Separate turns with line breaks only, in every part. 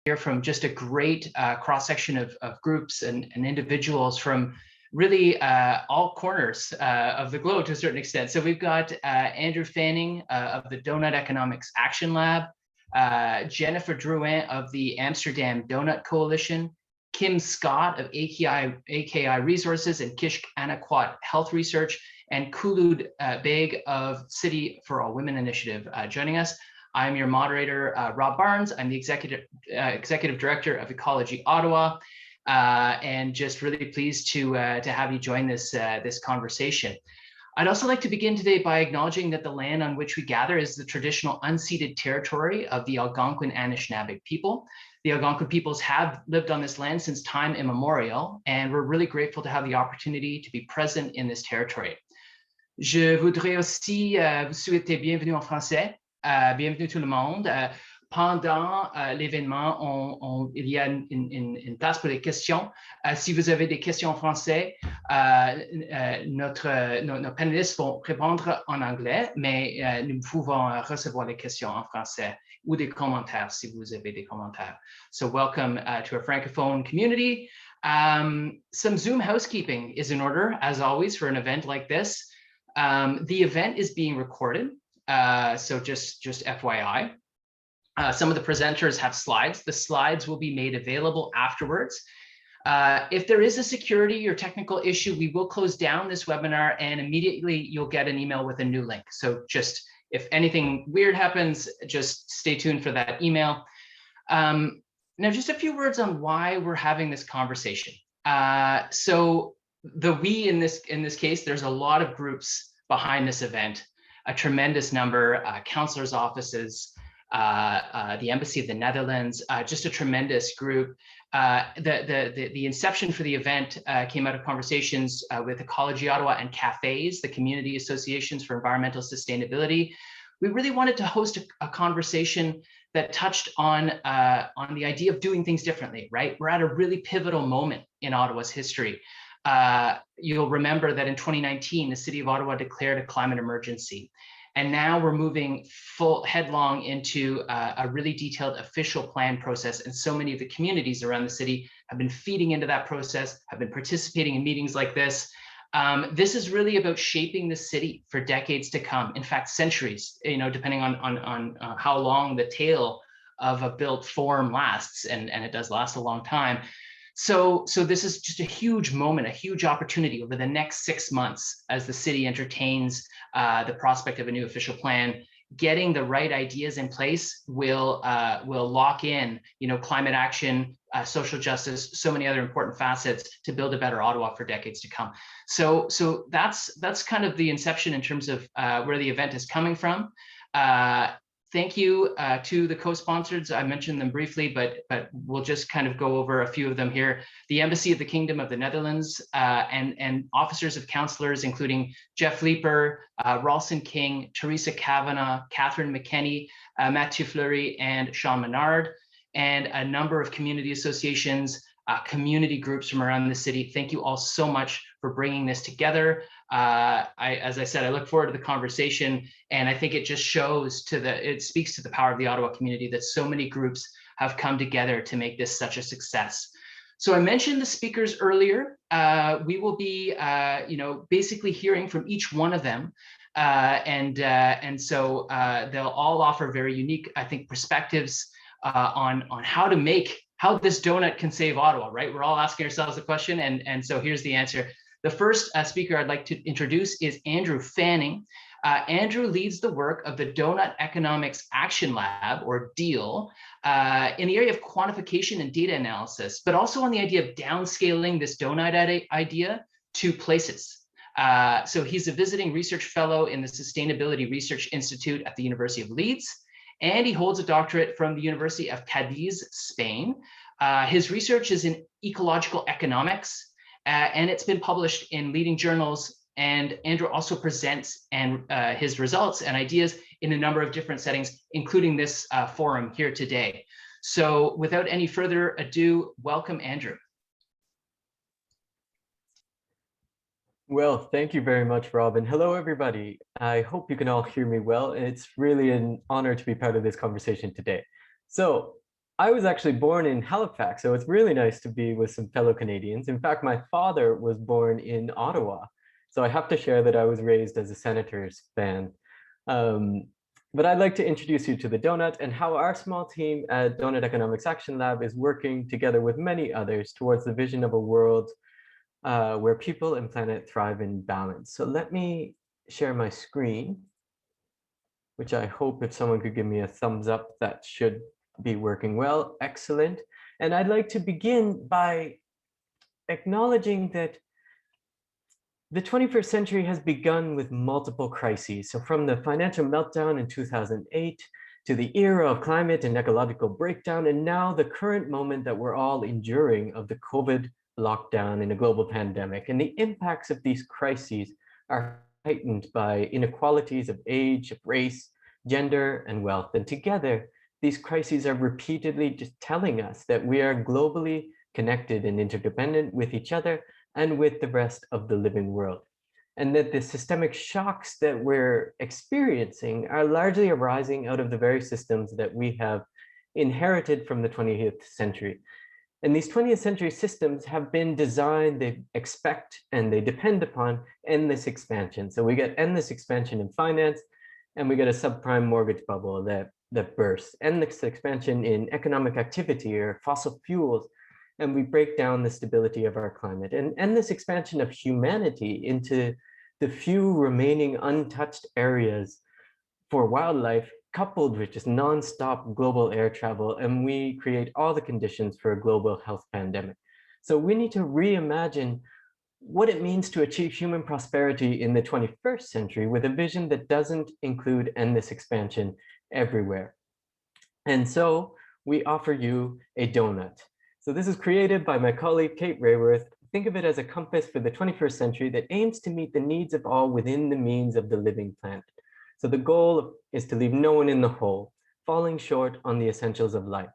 hear from just a great cross-section of groups and individuals from really all corners of the globe to a certain extent. So we've got Andrew Fanning of the Doughnut Economics Action Lab, Jennifer Druin of the Amsterdam Doughnut Coalition, Kim Scott of AKI Resources and Kish Anaquat Health Research, and Kulud Beg of City for All Women Initiative joining us. I'm your moderator, Rob Barnes. I'm the executive director of Ecology Ottawa, and just really pleased to have you join this conversation. I'd also like to begin today by acknowledging that the land on which we gather is the traditional unceded territory of the Algonquin Anishinaabe people. The Algonquin peoples have lived on this land since time immemorial, and we're really grateful to have the opportunity to be present in this territory. Je voudrais aussi vous souhaiter bienvenue en français. Bienvenue tout le monde. Pendant l'événement, il y a une place pour les questions. Si vous avez des questions en français, nos panélistes vont répondre en anglais, mais nous pouvons recevoir les questions en français ou des commentaires si vous avez des commentaires. So welcome to our Francophone community. Some Zoom housekeeping is in order, as always, for an event like this. The event is being recorded. So just FYI, some of the presenters have slides. The slides will be made available afterwards. If there is a security or technical issue, we will close down this webinar and immediately you'll get an email with a new link. So just if anything weird happens, just stay tuned for that email. Now, just a few words on why we're having this conversation. So the we in this case, there's a lot of groups behind this event. A tremendous number, counselors' offices, the Embassy of the Netherlands, just a tremendous group. The inception for the event came out of conversations with Ecology Ottawa and cafes, the community associations for environmental sustainability. We really wanted to host a conversation that touched on the idea of doing things differently, right? We're at a really pivotal moment in Ottawa's history. You'll remember that in 2019, the city of Ottawa declared a climate emergency. And now we're moving headlong into a really detailed official plan process. And so many of the communities around the city have been feeding into that process, have been participating in meetings like this. This is really about shaping the city for decades to come. In fact, centuries, depending on how long the tail of a built form lasts, and it does last a long time. So this is just a huge moment, a huge opportunity over the next 6 months as the city entertains the prospect of a new official plan. Getting the right ideas in place will lock in, climate action, social justice, so many other important facets to build a better Ottawa for decades to come. So that's kind of the inception in terms of where the event is coming from. Thank you to the co-sponsors. I mentioned them briefly, but we'll just kind of go over a few of them here. The Embassy of the Kingdom of the Netherlands and officers of councillors, including Jeff Leeper, Ralston King, Teresa Kavanagh, Catherine McKenney, Mathieu Fleury, and Sean Menard, and a number of community associations, community groups from around the city. Thank you all so much for bringing this together. As I said, I look forward to the conversation, and I think it just it speaks to the power of the Ottawa community that so many groups have come together to make this such a success. So I mentioned the speakers earlier. We will be, basically hearing from each one of them, and so they'll all offer very unique, I think, perspectives on how this donut can save Ottawa, right? We're all asking ourselves the question, and so here's the answer. The first speaker I'd like to introduce is Andrew Fanning. Andrew leads the work of the Doughnut Economics Action Lab, or DEAL, in the area of quantification and data analysis, but also on the idea of downscaling this donut idea to places. So he's a visiting research fellow in the Sustainability Research Institute at the University of Leeds, and he holds a doctorate from the University of Cadiz, Spain. His research is in ecological economics, and it's been published in leading journals. And Andrew also presents his results and ideas in a number of different settings, including this forum here today. So without any further ado, welcome, Andrew.
Well, thank you very much, Rob, and hello, everybody. I hope you can all hear me well. It's really an honor to be part of this conversation today. So I was actually born in Halifax, so it's really nice to be with some fellow Canadians. In fact, my father was born in Ottawa, so I have to share that I was raised as a Senators fan. Um, but I'd like to introduce you to the Doughnut and how our small team at Doughnut Economics Action Lab is working together with many others towards the vision of a world where people and planet thrive in balance. So let me share my screen, which I hope if someone could give me a thumbs up, that should be working well. Excellent. And I'd like to begin by acknowledging that the 21st century has begun with multiple crises. So from the financial meltdown in 2008 to the era of climate and ecological breakdown, and now the current moment that we're all enduring of the COVID lockdown and a global pandemic. And the impacts of these crises are heightened by inequalities of age, of race, gender, and wealth. And together, these crises are repeatedly just telling us that we are globally connected and interdependent with each other and with the rest of the living world. And that the systemic shocks that we're experiencing are largely arising out of the very systems that we have inherited from the 20th century. And these 20th century systems have been designed, they expect and they depend upon endless expansion. So we get endless expansion in finance, and we get a subprime mortgage bubble that bursts, endless expansion in economic activity or fossil fuels, and we break down the stability of our climate, and endless expansion of humanity into the few remaining untouched areas for wildlife, coupled with just nonstop global air travel, and we create all the conditions for a global health pandemic. So we need to reimagine what it means to achieve human prosperity in the 21st century with a vision that doesn't include endless expansion everywhere. And so we offer you a donut. So this is created by my colleague, Kate Rayworth. Think of it as a compass for the 21st century that aims to meet the needs of all within the means of the living planet. So the goal is to leave no one in the hole, falling short on the essentials of life,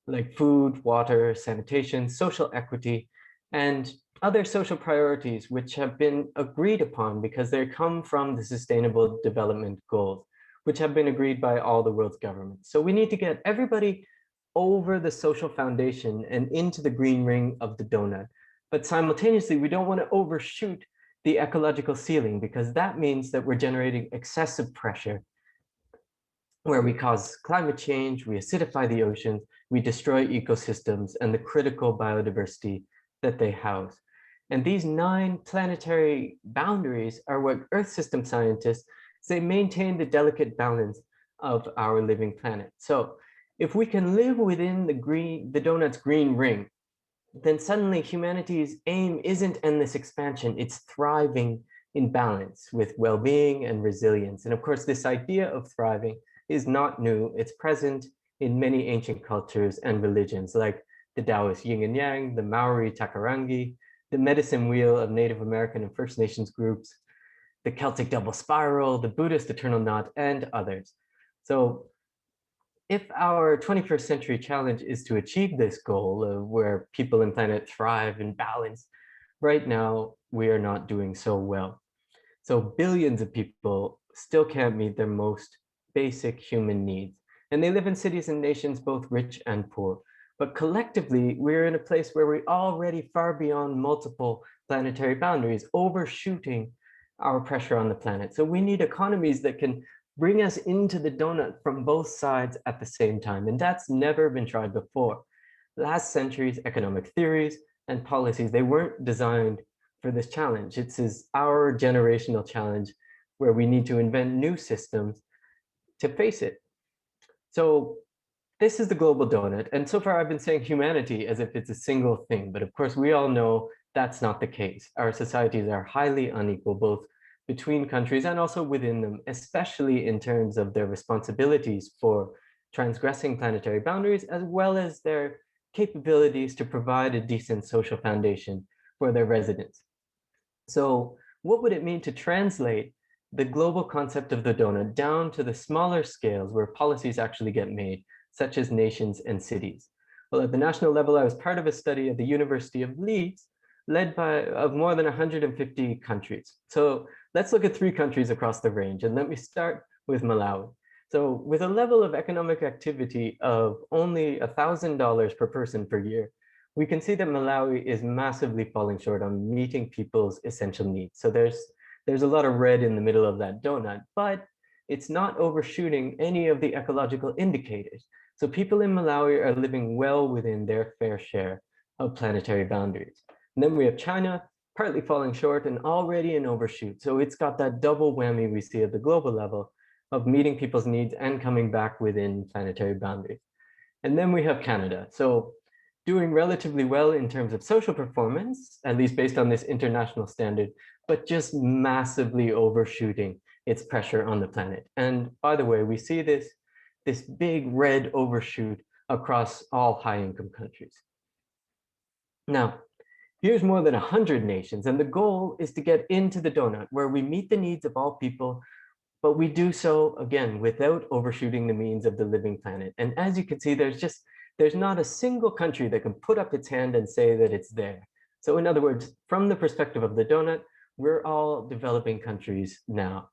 like food, water, sanitation, social equity, and other social priorities which have been agreed upon because they come from the Sustainable Development Goals, which have been agreed by all the world's governments. So we need to get everybody over the social foundation and into the green ring of the donut. But simultaneously, we don't want to overshoot the ecological ceiling, because that means that we're generating excessive pressure where we cause climate change, we acidify the oceans, we destroy ecosystems and the critical biodiversity that they house. And these 9 planetary boundaries are what Earth system scientists say maintain the delicate balance of our living planet. So if we can live within the donut's green ring, then suddenly humanity's aim isn't endless expansion, it's thriving in balance with well-being and resilience. And of course, this idea of thriving is not new. It's present in many ancient cultures and religions, like the Taoist yin and yang, the Maori takarangi, the medicine wheel of Native American and First Nations groups, the Celtic double spiral, the Buddhist eternal knot, and others. So if our 21st century challenge is to achieve this goal of where people and planet thrive in balance, right now we are not doing so well. So billions of people still can't meet their most basic human needs. And they live in cities and nations, both rich and poor. But collectively, we're in a place where we're already far beyond multiple planetary boundaries, overshooting our pressure on the planet. So we need economies that can bring us into the donut from both sides at the same time. And that's never been tried before. Last century's economic theories and policies, they weren't designed for this challenge. It's our generational challenge where we need to invent new systems to face it. So this is the global donut. And so far I've been saying humanity as if it's a single thing, but of course we all know that's not the case. Our societies are highly unequal, both between countries and also within them, especially in terms of their responsibilities for transgressing planetary boundaries, as well as their capabilities to provide a decent social foundation for their residents. So what would it mean to translate the global concept of the donut down to the smaller scales where policies actually get made, such as nations and cities? Well, at the national level, I was part of a study at the University of Leeds, led by more than 150 countries. So let's look at 3 countries across the range, and let me start with Malawi. So with a level of economic activity of only $1,000 per person per year, we can see that Malawi is massively falling short on meeting people's essential needs. So there's a lot of red in the middle of that donut, but it's not overshooting any of the ecological indicators. So people in Malawi are living well within their fair share of planetary boundaries. And then we have China partly falling short and already an overshoot. So it's got that double whammy we see at the global level of meeting people's needs and coming back within planetary boundaries. And then we have Canada. So doing relatively well in terms of social performance, at least based on this international standard, but just massively overshooting its pressure on the planet. And by the way, we see this big red overshoot across all high-income countries. Now, here's more than 100 nations, and the goal is to get into the donut where we meet the needs of all people, but we do so, again, without overshooting the means of the living planet. And as you can see, there's not a single country that can put up its hand and say that it's there. So in other words, from the perspective of the donut, we're all developing countries now.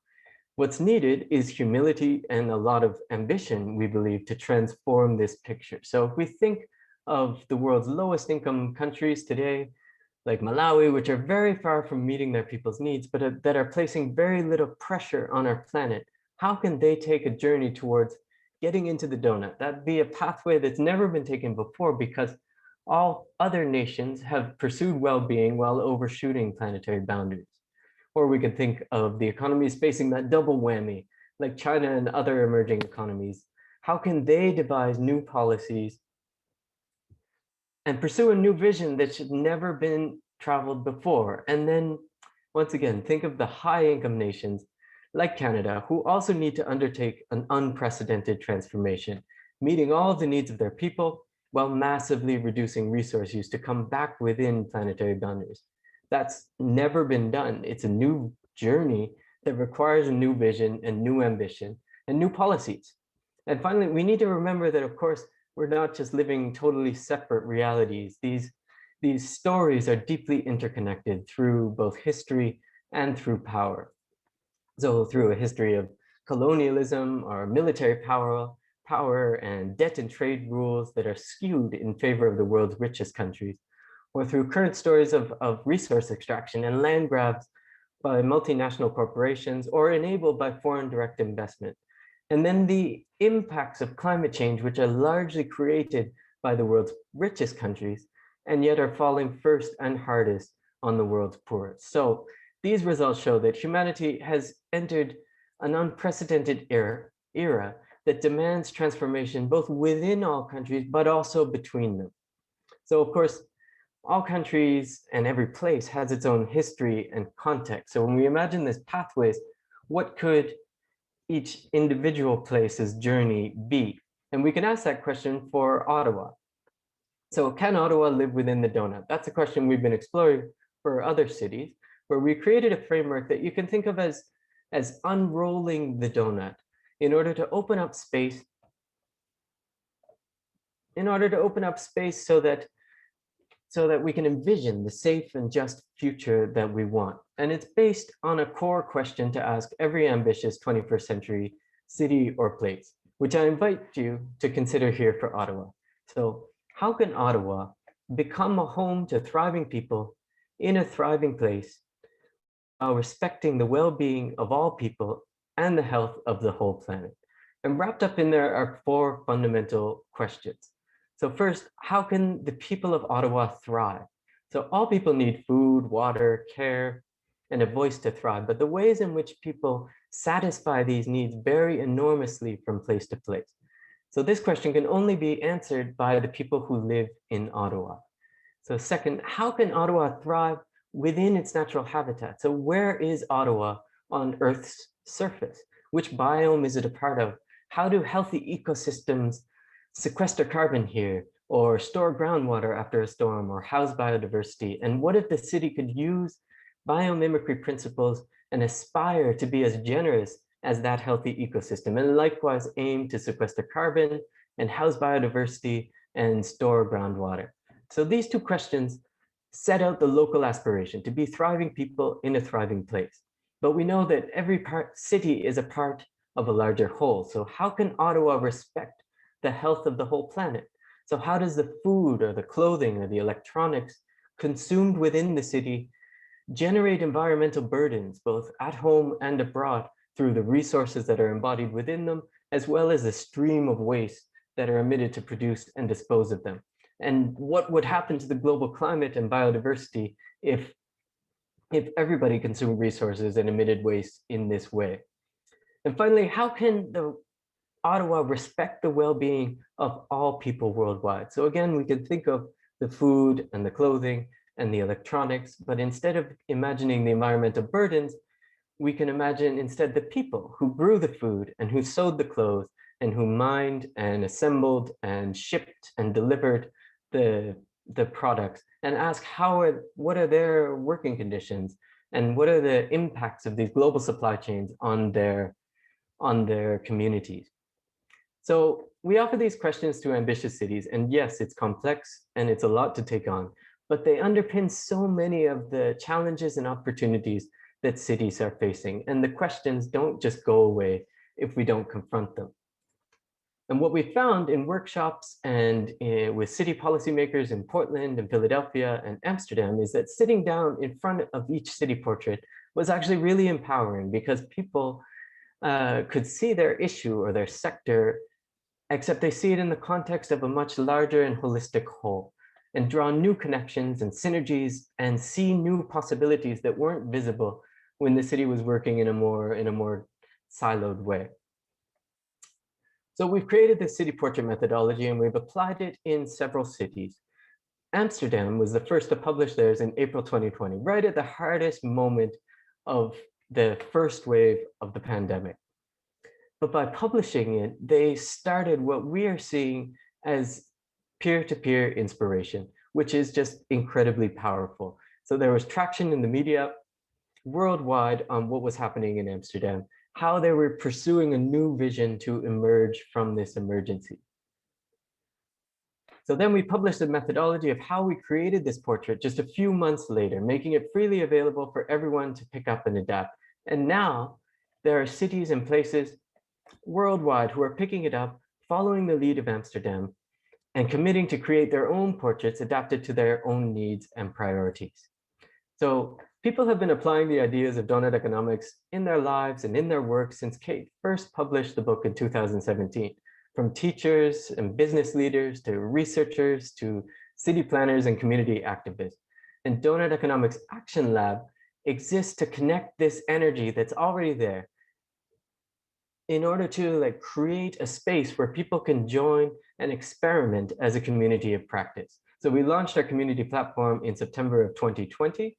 What's needed is humility and a lot of ambition, we believe, to transform this picture. So if we think of the world's lowest income countries today, like Malawi, which are very far from meeting their people's needs, but that are placing very little pressure on our planet, how can they take a journey towards getting into the donut? That'd be a pathway that's never been taken before because all other nations have pursued well-being while overshooting planetary boundaries. Or we could think of the economies facing that double whammy, like China and other emerging economies. How can they devise new policies and pursue a new vision that should never been traveled before? And then, once again, think of the high-income nations like Canada, who also need to undertake an unprecedented transformation, meeting all of the needs of their people while massively reducing resource use to come back within planetary boundaries. That's never been done. It's a new journey that requires a new vision and new ambition and new policies. And finally, we need to remember that, of course, we're not just living totally separate realities. These stories are deeply interconnected through both history and through power. So through a history of colonialism or military power and debt and trade rules that are skewed in favor of the world's richest countries, or through current stories of resource extraction and land grabs by multinational corporations or enabled by foreign direct investment. And then the impacts of climate change, which are largely created by the world's richest countries, and yet are falling first and hardest on the world's poorest. So these results show that humanity has entered an unprecedented era that demands transformation both within all countries, but also between them. So of course, all countries and every place has its own history and context. So when we imagine these pathways, what could each individual place's journey be? And we can ask that question for Ottawa. So can Ottawa live within the donut? That's a question we've been exploring for other cities, where we created a framework that you can think of as unrolling the donut in order to open up space, so that we can envision the safe and just future that we want. And it's based on a core question to ask every ambitious 21st century city or place, which I invite you to consider here for Ottawa. So how can Ottawa become a home to thriving people in a thriving place while respecting the well-being of all people and the health of the whole planet? And wrapped up in there are 4 fundamental questions. So first, how can the people of Ottawa thrive? So all people need food, water, care, and a voice to thrive, but the ways in which people satisfy these needs vary enormously from place to place. So this question can only be answered by the people who live in Ottawa. So second, how can Ottawa thrive within its natural habitat? So where is Ottawa on Earth's surface? Which biome is it a part of? How do healthy ecosystems sequester carbon here, or store groundwater after a storm, or house biodiversity? And what if the city could use biomimicry principles and aspire to be as generous as that healthy ecosystem, and likewise aim to sequester carbon and house biodiversity and store groundwater? So these 2 questions set out the local aspiration to be thriving people in a thriving place. But we know that every city is a part of a larger whole. So how can Ottawa respect the health of the whole planet? So how does the food or the clothing or the electronics consumed within the city generate environmental burdens, both at home and abroad, through the resources that are embodied within them, as well as the stream of waste that are emitted to produce and dispose of them? And what would happen to the global climate and biodiversity if everybody consumed resources and emitted waste in this way? And finally, how can Ottawa respect the well-being of all people worldwide? So again, we can think of the food and the clothing and the electronics, but instead of imagining the environmental burdens, we can imagine instead the people who grew the food and who sewed the clothes and who mined and assembled and shipped and delivered the products, and ask what are their working conditions and what are the impacts of these global supply chains on their communities. So we offer these questions to ambitious cities, and yes, it's complex and it's a lot to take on, but they underpin so many of the challenges and opportunities that cities are facing. And the questions don't just go away if we don't confront them. And what we found in workshops and with city policymakers in Portland and Philadelphia and Amsterdam is that sitting down in front of each city portrait was actually really empowering, because people could see their issue or their sector, except they see it in the context of a much larger and holistic whole, and draw new connections and synergies and see new possibilities that weren't visible when the city was working in a more siloed way. So we've created this city portrait methodology and we've applied it in several cities. Amsterdam was the first to publish theirs in April 2020, right at the hardest moment of the first wave of the pandemic. But by publishing it, they started what we are seeing as peer-to-peer inspiration, which is just incredibly powerful. So there was traction in the media worldwide on what was happening in Amsterdam, how they were pursuing a new vision to emerge from this emergency. So then we published a methodology of how we created this portrait just a few months later, making it freely available for everyone to pick up and adapt. And now there are cities and places worldwide who are picking it up, following the lead of Amsterdam, and committing to create their own portraits adapted to their own needs and priorities. So people have been applying the ideas of Doughnut Economics in their lives and in their work since Kate first published the book in 2017. From teachers and business leaders to researchers to city planners and community activists. And Doughnut Economics Action Lab exists to connect this energy that's already there in order to create a space where people can join and experiment as a community of practice. So we launched our community platform in September of 2020,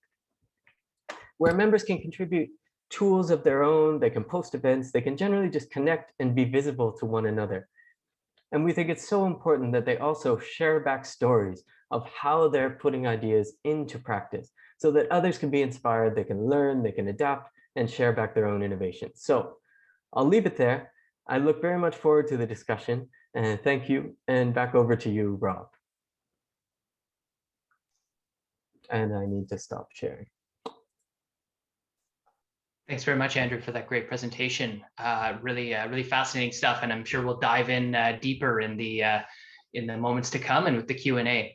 where members can contribute tools of their own, they can post events, they can generally just connect and be visible to one another. And we think it's so important that they also share back stories of how they're putting ideas into practice so that others can be inspired, they can learn, they can adapt and share back their own innovations. So I'll leave it there. I look very much forward to the discussion, and thank you. And back over to you, Rob. And I need to stop sharing.
Thanks very much, Andrew, for that great presentation. Really fascinating stuff, and I'm sure we'll dive in deeper in the moments to come and with the Q&A.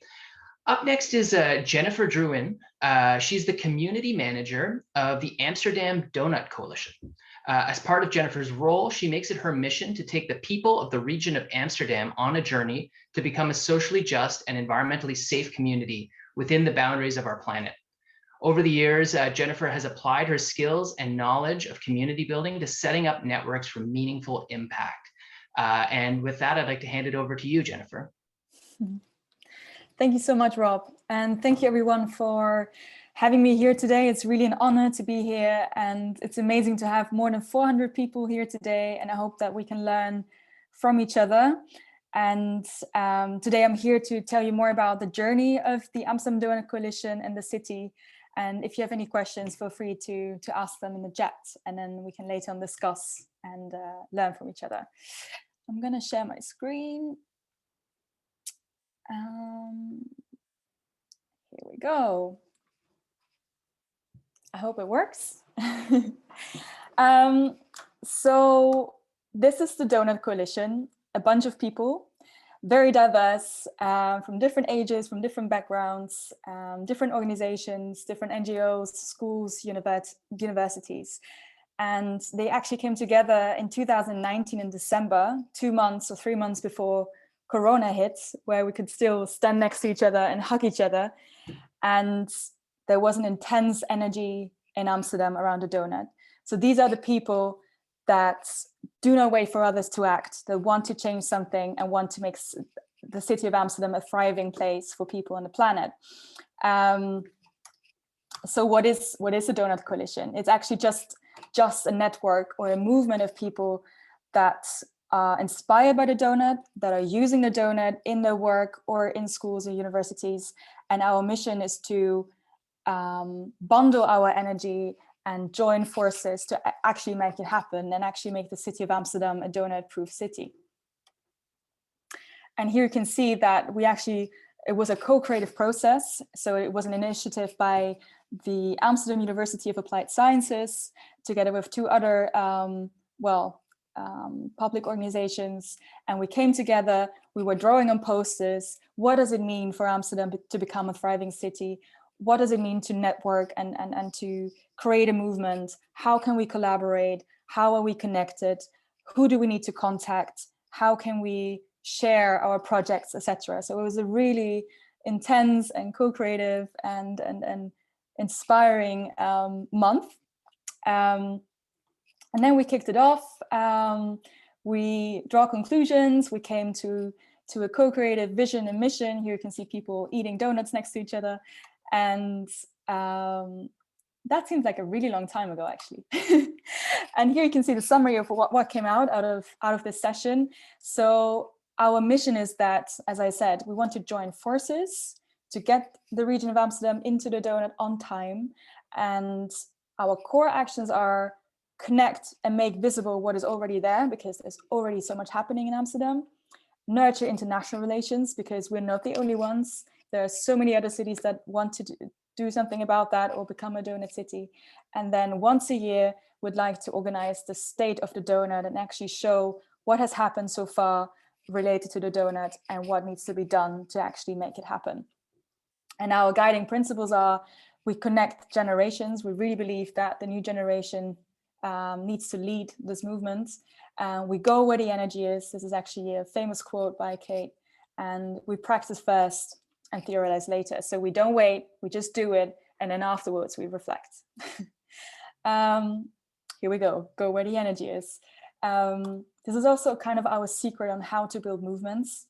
Up next is Jennifer Druin. She's the community manager of the Amsterdam Doughnut Coalition. As part of Jennifer's role, she makes it her mission to take the people of the region of Amsterdam on a journey to become a socially just and environmentally safe community within the boundaries of our planet. Over the years, Jennifer has applied her skills and knowledge of community building to setting up networks for meaningful impact. And with that, I'd like to hand it over to you, Jennifer.
Thank you so much, Rob. And thank you everyone for having me here today. It's really an honor to be here. And it's amazing to have more than 400 people here today. And I hope that we can learn from each other. And today I'm here to tell you more about the journey of the Amsterdam Doughnut Coalition and the city. And if you have any questions, feel free to ask them in the chat, and then we can later on discuss and learn from each other. I'm going to share my screen. Here we go. I hope it works. So this is the Doughnut Coalition, a bunch of people, very diverse, from different ages, from different backgrounds, different organizations, different NGOs, schools, universities. And they actually came together in 2019 in December, 2 months or 3 months before Corona hit, where we could still stand next to each other and hug each other. And there was an intense energy in Amsterdam around the Doughnut. So these are the people that do not wait for others to act, that want to change something and want to make the city of Amsterdam a thriving place for people on the planet. So what is the Doughnut Coalition? It's actually just a network or a movement of people that are inspired by the Doughnut, that are using the Doughnut in their work or in schools or universities. And our mission is to bundle our energy and join forces to actually make it happen and actually make the city of Amsterdam a Doughnut-proof city. And here you can see that it was a co-creative process. So it was an initiative by the Amsterdam University of Applied Sciences, together with 2 other public organizations. And we came together, we were drawing on posters. What does it mean for Amsterdam to become a thriving city? What does it mean to network and to create a movement? How can we collaborate? How are we connected? Who do we need to contact? How can we share our projects, etc.? So it was a really intense and co-creative and inspiring month. And then we kicked it off. We draw conclusions. We came to a co-creative vision and mission. Here you can see people eating donuts next to each other. And that seems like a really long time ago, actually. And here you can see the summary of what came out of this session. So our mission is that, as I said, we want to join forces to get the region of Amsterdam into the Doughnut on time. And our core actions are connect and make visible what is already there, because there's already so much happening in Amsterdam. Nurture international relations, because we're not the only ones. There are so many other cities that want to do something about that or become a Doughnut city. And then once a year, we'd like to organize the state of the Doughnut and actually show what has happened so far related to the Doughnut and what needs to be done to actually make it happen. And our guiding principles are, we connect generations. We really believe that the new generation needs to lead this movement. We go where the energy is. This is actually a famous quote by Kate. And we practice first and theorize later. So we don't wait, we just do it. And then afterwards we reflect. Here we go where the energy is. This is also kind of our secret on how to build movements.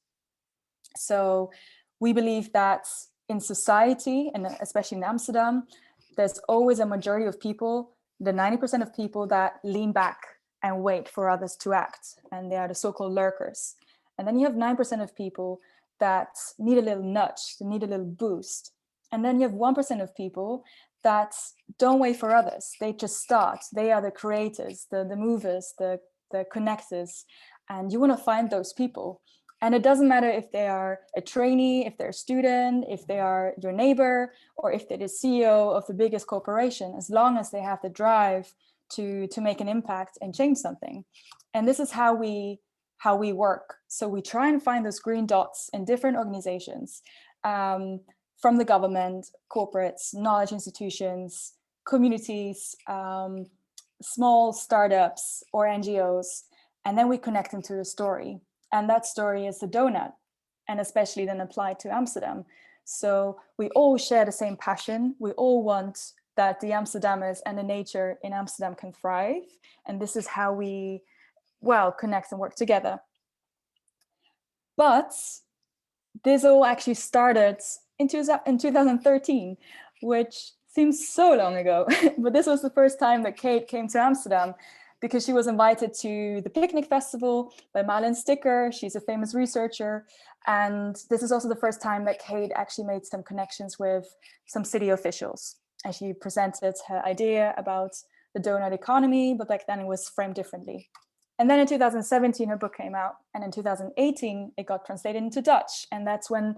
So we believe that in society, and especially in Amsterdam, there's always a majority of people, the 90% of people that lean back and wait for others to act. And they are the so-called lurkers. And then you have 9% of people that need a little nudge, they need a little boost. And then you have 1% of people that don't wait for others. They just start. They are the creators, the movers, the connectors. And you want to find those people. And it doesn't matter if they are a trainee, if they're a student, if they are your neighbor, or if they're the CEO of the biggest corporation, as long as they have the drive to make an impact and change something. And this is how we work. So we try and find those green dots in different organizations, from the government, corporates, knowledge institutions, communities, small startups or NGOs, and then we connect them to the story. And that story is the Doughnut, and especially then applied to Amsterdam. So we all share the same passion. We all want that the Amsterdammers and the nature in Amsterdam can thrive. And this is how we, connect and work together. But this all actually started in 2013, which seems so long ago. But this was the first time that Kate came to Amsterdam, because she was invited to the picnic festival by Malin Sticker. She's a famous researcher. And this is also the first time that Kate actually made some connections with some city officials. And she presented her idea about the Doughnut economy, but back then it was framed differently. And then in 2017, her book came out. And in 2018, it got translated into Dutch. And that's when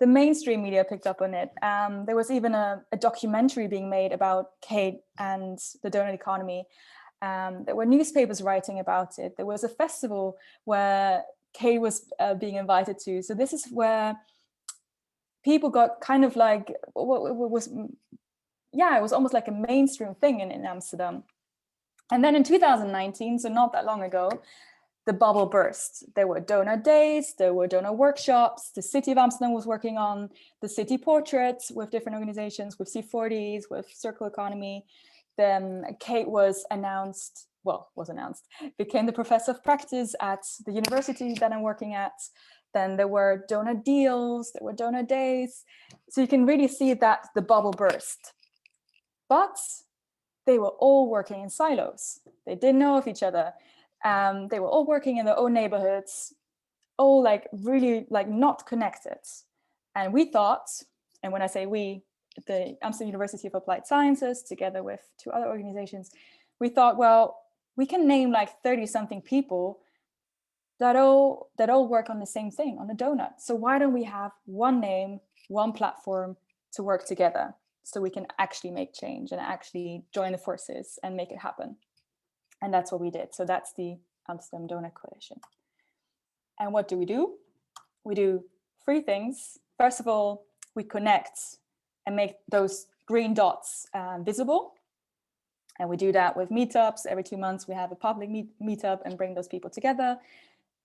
the mainstream media picked up on it. There was even a documentary being made about Kate and the Doughnut economy. There were newspapers writing about it. There was a festival where Kay was being invited to. So this is where people got kind of like, it was almost like a mainstream thing in Amsterdam. And then in 2019, so not that long ago, the bubble burst. There were donor days, there were donor workshops, the city of Amsterdam was working on the city portraits with different organizations, with C40s, with circular economy. Then Kate became the professor of practice at the university that I'm working at. Then there were donor deals, there were donor days. So you can really see that the bubble burst. But they were all working in silos. They didn't know of each other. They were all working in their own neighborhoods, all like really like not connected. And we thought, and when I say we, the Amsterdam University of Applied Sciences, together with 2 other organizations, we thought, well, we can name like 30-something people that all work on the same thing, on the donut. So why don't we have one name, one platform to work together so we can actually make change and actually join the forces and make it happen? And that's what we did. So that's the Amsterdam Donut Coalition. And what do? We do 3 things. First of all, we connect and make those green dots visible. And we do that with meetups. Every 2 months, we have a public meetup and bring those people together.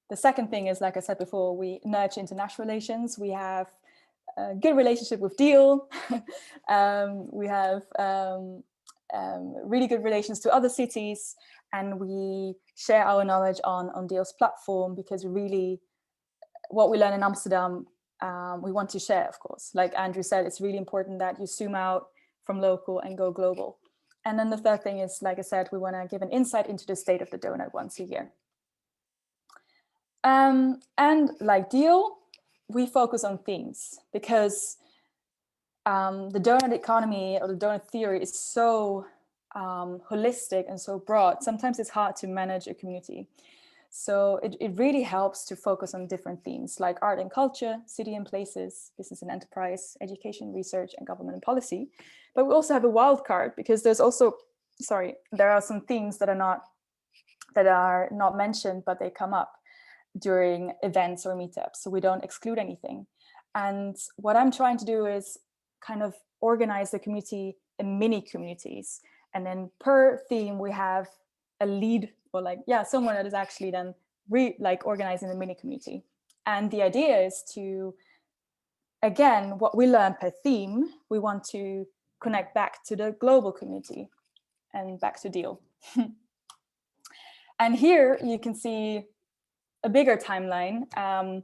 The second thing is, like I said before, we nurture international relations. We have a good relationship with Deal. We have really good relations to other cities. And we share our knowledge on Deal's platform, because really what we learn in Amsterdam, we want to share, of course. Like Andrew said, it's really important that you zoom out from local and go global. And then the third thing is, like I said, we want to give an insight into the state of the donut once a year. And like Deal, we focus on themes, because the donut economy or the donut theory is so holistic and so broad. Sometimes it's hard to manage a community. So it really helps to focus on different themes like art and culture, city and places, business and enterprise, education, research, and government and policy. But we also have a wild card, because there are some themes that are not mentioned, but they come up during events or meetups. So we don't exclude anything. And what I'm trying to do is kind of organize the community in mini communities. And then per theme, we have a lead, or someone that is actually then organizing the mini community. And the idea is to, again, what we learn per theme, we want to connect back to the global community and back to Deal. And here you can see a bigger timeline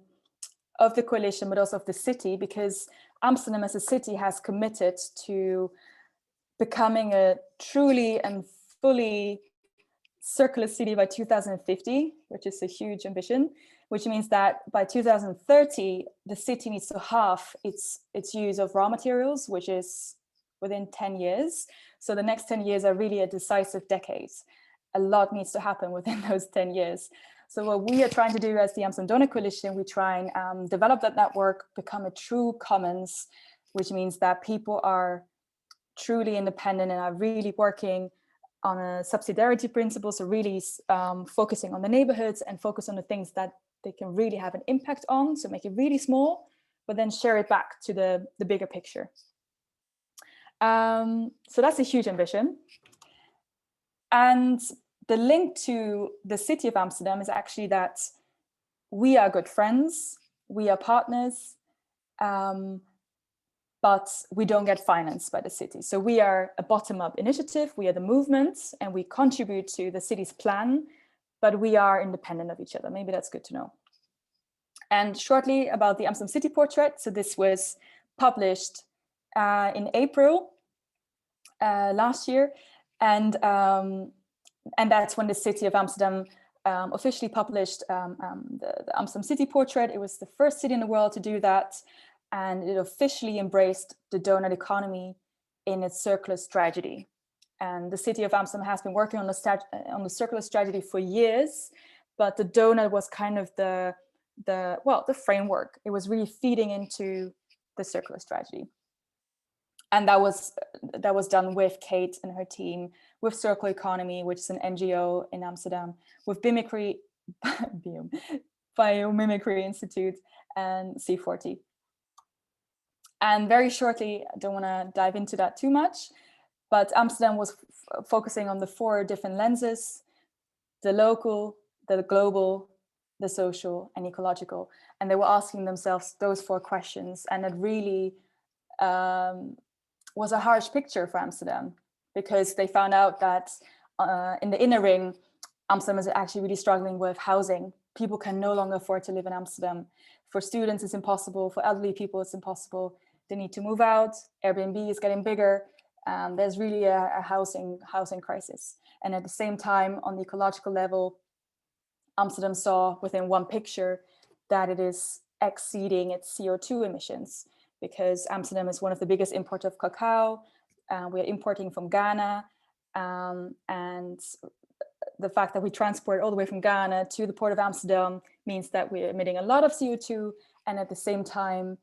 of the coalition, but also of the city, because Amsterdam as a city has committed to becoming a truly and fully circular city by 2050, which is a huge ambition, which means that by 2030, the city needs to halve its use of raw materials, which is within 10 years. So the next 10 years are really a decisive decade. A lot needs to happen within those 10 years. So what we are trying to do as the Amsterdam Donut Coalition, we try and develop that network, become a true commons, which means that people are truly independent and are really working on a subsidiarity principle, so really focusing on the neighborhoods and focus on the things that they can really have an impact on, so make it really small, but then share it back to the bigger picture. So that's a huge ambition. And the link to the city of Amsterdam is actually that we are good friends, we are partners, but we don't get financed by the city. So we are a bottom-up initiative, we are the movement, and we contribute to the city's plan, but we are independent of each other. Maybe that's good to know. And shortly about the Amsterdam City Portrait. So this was published in April last year. And that's when the city of Amsterdam officially published the Amsterdam City Portrait. It was the first city in the world to do that. And it officially embraced the donut economy in its circular strategy. And the city of Amsterdam has been working on the circular strategy for years, but the donut was kind of the framework. It was really feeding into the circular strategy. And that was done with Kate and her team, with Circle Economy, which is an NGO in Amsterdam, with Biomimicry Institute, and C40. And very shortly, I don't want to dive into that too much, but Amsterdam was focusing on the 4 different lenses: the local, the global, the social, and ecological. And they were asking themselves those 4 questions. And it really was a harsh picture for Amsterdam, because they found out that in the inner ring, Amsterdam is actually really struggling with housing. People can no longer afford to live in Amsterdam. For students, it's impossible. For elderly people, it's impossible. They need to move out. Airbnb is getting bigger. There's really a housing crisis. And at the same time, on the ecological level, Amsterdam saw within one picture that it is exceeding its CO2 emissions, because Amsterdam is one of the biggest importers of cacao. We are importing from Ghana. And the fact that we transport all the way from Ghana to the port of Amsterdam means that we're emitting a lot of CO2. And at the same time,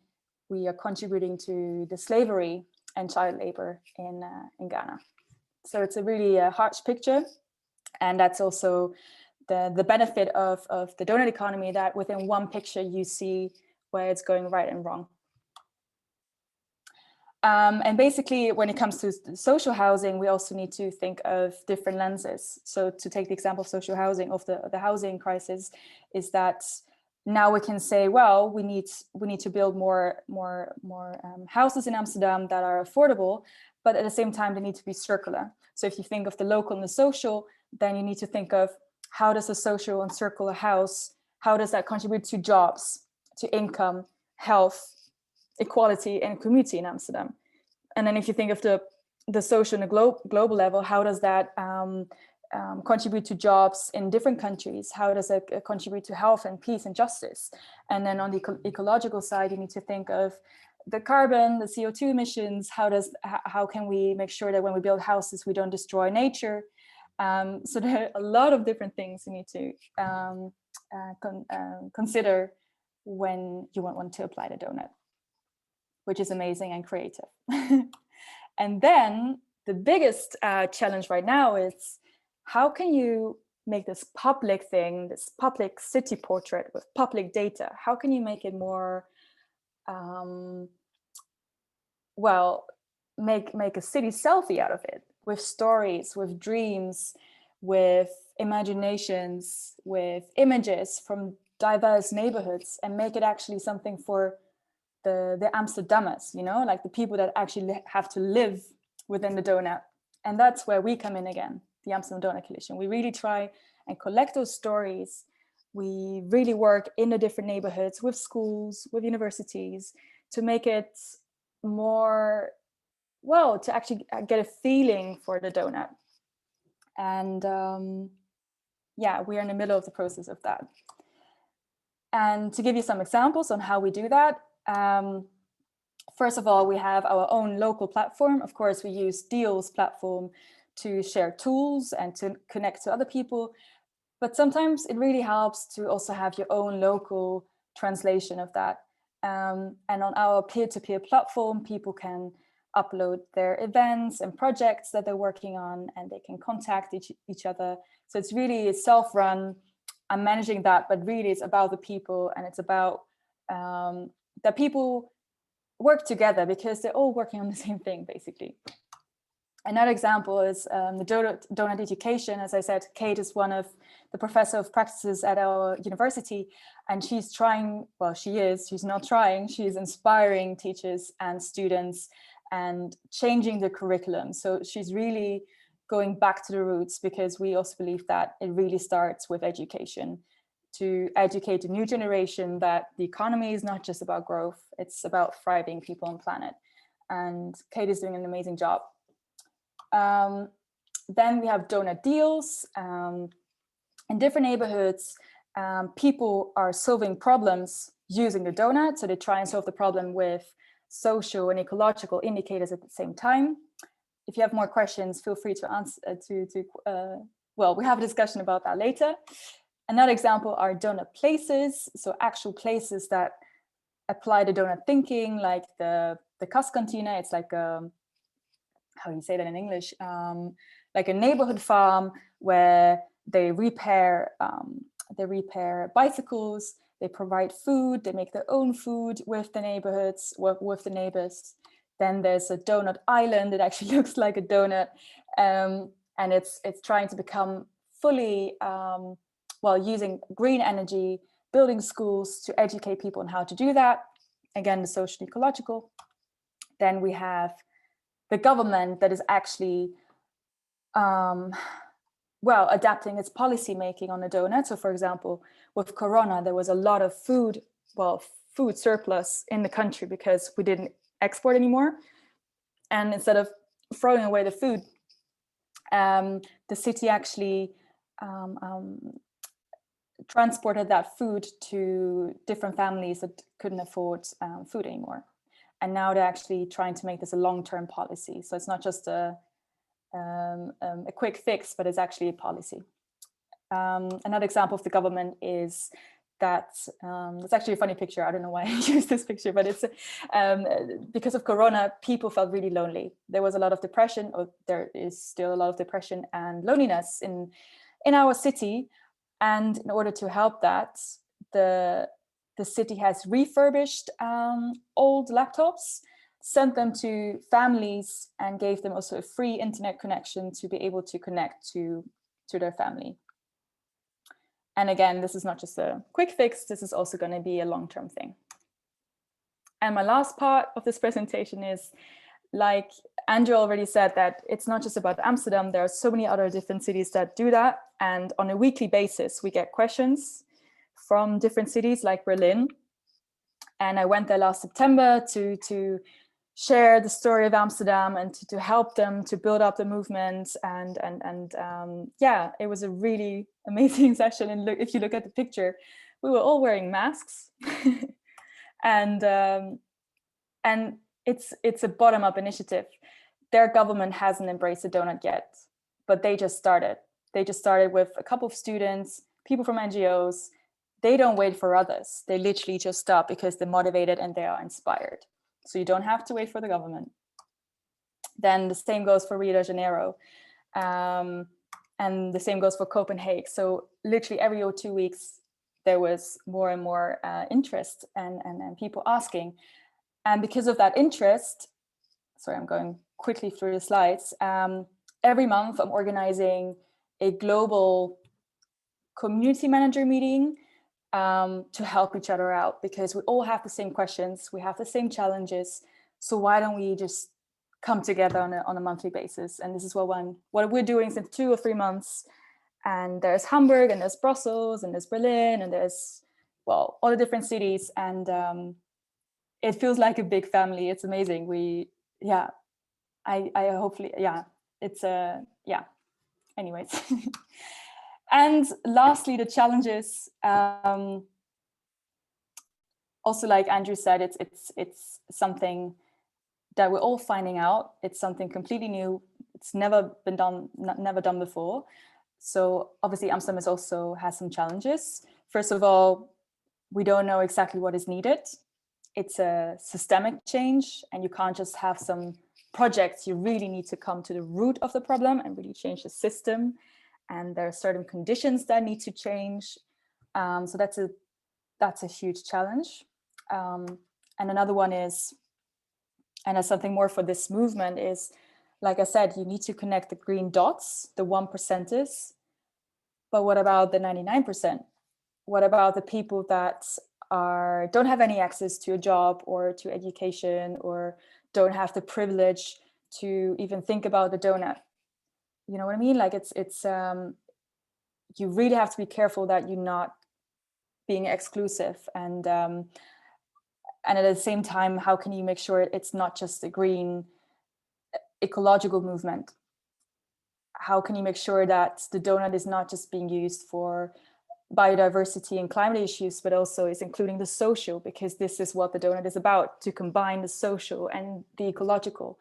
we are contributing to the slavery and child labor in Ghana. So it's a really harsh picture. And that's also the benefit of the donut economy, that within one picture, you see where it's going right and wrong. And basically, when it comes to social housing, we also need to think of different lenses. So to take the example of social housing, of the housing crisis, is that now we can say, well, we need to build more houses in Amsterdam that are affordable, but at the same time, they need to be circular. So if you think of the local and the social, then you need to think of, how does a social and circular house, how does that contribute to jobs, to income, health, equality, and community in Amsterdam? And then if you think of the social and the global level, how does that contribute to jobs in different countries? How does it contribute to health and peace and justice? And then on the ecological side, you need to think of the carbon, the CO2 emissions. How can we make sure that when we build houses, we don't destroy nature? So there are a lot of different things you need to consider when you want to apply the donut, which is amazing and creative. And then the biggest challenge right now is, how can you make this public thing, this public city portrait with public data? How can you make it more, make a city selfie out of it, with stories, with dreams, with imaginations, with images from diverse neighborhoods, and make it actually something for the Amsterdammers, like the people that actually have to live within the donut. And that's where we come in again, the Amsterdam Donut Coalition. We really try and collect those stories. We really work in the different neighborhoods, with schools, with universities, to make it more, to actually get a feeling for the donut. And we are in the middle of the process of that. And to give you some examples on how we do that, first of all, we have our own local platform. Of course, we use Deal's platform to share tools and to connect to other people. But sometimes it really helps to also have your own local translation of that. And on our peer-to-peer platform, people can upload their events and projects that they're working on, and they can contact each other. So it's really self-run. I'm managing that, but really it's about the people, and it's about that people work together because they're all working on the same thing, basically. Another example is the donut education. As I said, Kate is one of the professor of practices at our university, and she's trying, she's not trying, she's inspiring teachers and students and changing the curriculum. So she's really going back to the roots, because we also believe that it really starts with education, to educate the new generation that the economy is not just about growth, it's about thriving people on planet. And Kate is doing an amazing job. Then we have donut deals. In different neighborhoods, people are solving problems using the donut. So they try and solve the problem with social and ecological indicators at the same time. If you have more questions, feel free to answer. We have a discussion about that later. Another example are donut places. So actual places that apply the donut thinking, like the Kaskantine. It's like how do you say that in English? Like a neighborhood farm where they repair bicycles, they provide food, they make their own food with the neighborhoods, with the neighbors. Then there's a donut island. It actually looks like a donut, and it's trying to become fully, using green energy, building schools to educate people on how to do that. Again, the social ecological. Then we have the government that is actually adapting its policy making on the donut. So for example, with Corona, there was a lot of food surplus in the country because we didn't export anymore. And instead of throwing away the food, the city actually transported that food to different families that couldn't afford food anymore. And now they're actually trying to make this a long-term policy. So it's not just a quick fix, but it's actually a policy. Another example of the government is that it's actually a funny picture. I don't know why I used this picture, but it's because of Corona, people felt really lonely. There was a lot of depression, or there is still a lot of depression and loneliness in our city. And in order to help that, the city has refurbished old laptops, sent them to families, and gave them also a free internet connection to be able to connect to their family. And again, this is not just a quick fix, this is also going to be a long-term thing. And my last part of this presentation is, like Andrew already said, that it's not just about Amsterdam, there are so many other different cities that do that. And on a weekly basis, we get questions from different cities like Berlin. And I went there last September to share the story of Amsterdam and to help them to build up the movement. And it was a really amazing session. And look, if you look at the picture, we were all wearing masks. and it's a bottom-up initiative. Their government hasn't embraced the donut yet, but they just started. They just started with a couple of students, people from NGOs. They don't wait for others. They literally just start because they're motivated and they are inspired. So you don't have to wait for the government. Then the same goes for Rio de Janeiro. And the same goes for Copenhagen. So literally every 2 weeks, there was more and more interest and people asking. And because of that interest, sorry, I'm going quickly through the slides. Every month I'm organizing a global community manager meeting to help each other out, because we all have the same questions, we have the same challenges. So why don't we just come together on a monthly basis? And this is what we're doing since 2 or 3 months. And there's Hamburg, and there's Brussels, and there's Berlin, and there's, all the different cities. And it feels like a big family. It's amazing. I hopefully, it's anyways. And lastly, the challenges. Also, like Andrew said, it's something that we're all finding out. It's something completely new. It's never been done, never done before. So obviously Amsterdam has some challenges. First of all, we don't know exactly what is needed. It's a systemic change, and you can't just have some projects. You really need to come to the root of the problem and really change the system. And there are certain conditions that need to change. So that's a huge challenge. And another one is, and as something more for this movement is, like I said, you need to connect the green dots, the 1%ers. But what about the 99%? What about the people that don't have any access to a job or to education, or don't have the privilege to even think about the donut? You know what I mean? Like it's you really have to be careful that you're not being exclusive, and at the same time, how can you make sure it's not just a green ecological movement? How can you make sure that the donut is not just being used for biodiversity and climate issues, but also is including the social, because this is what the donut is about, to combine the social and the ecological.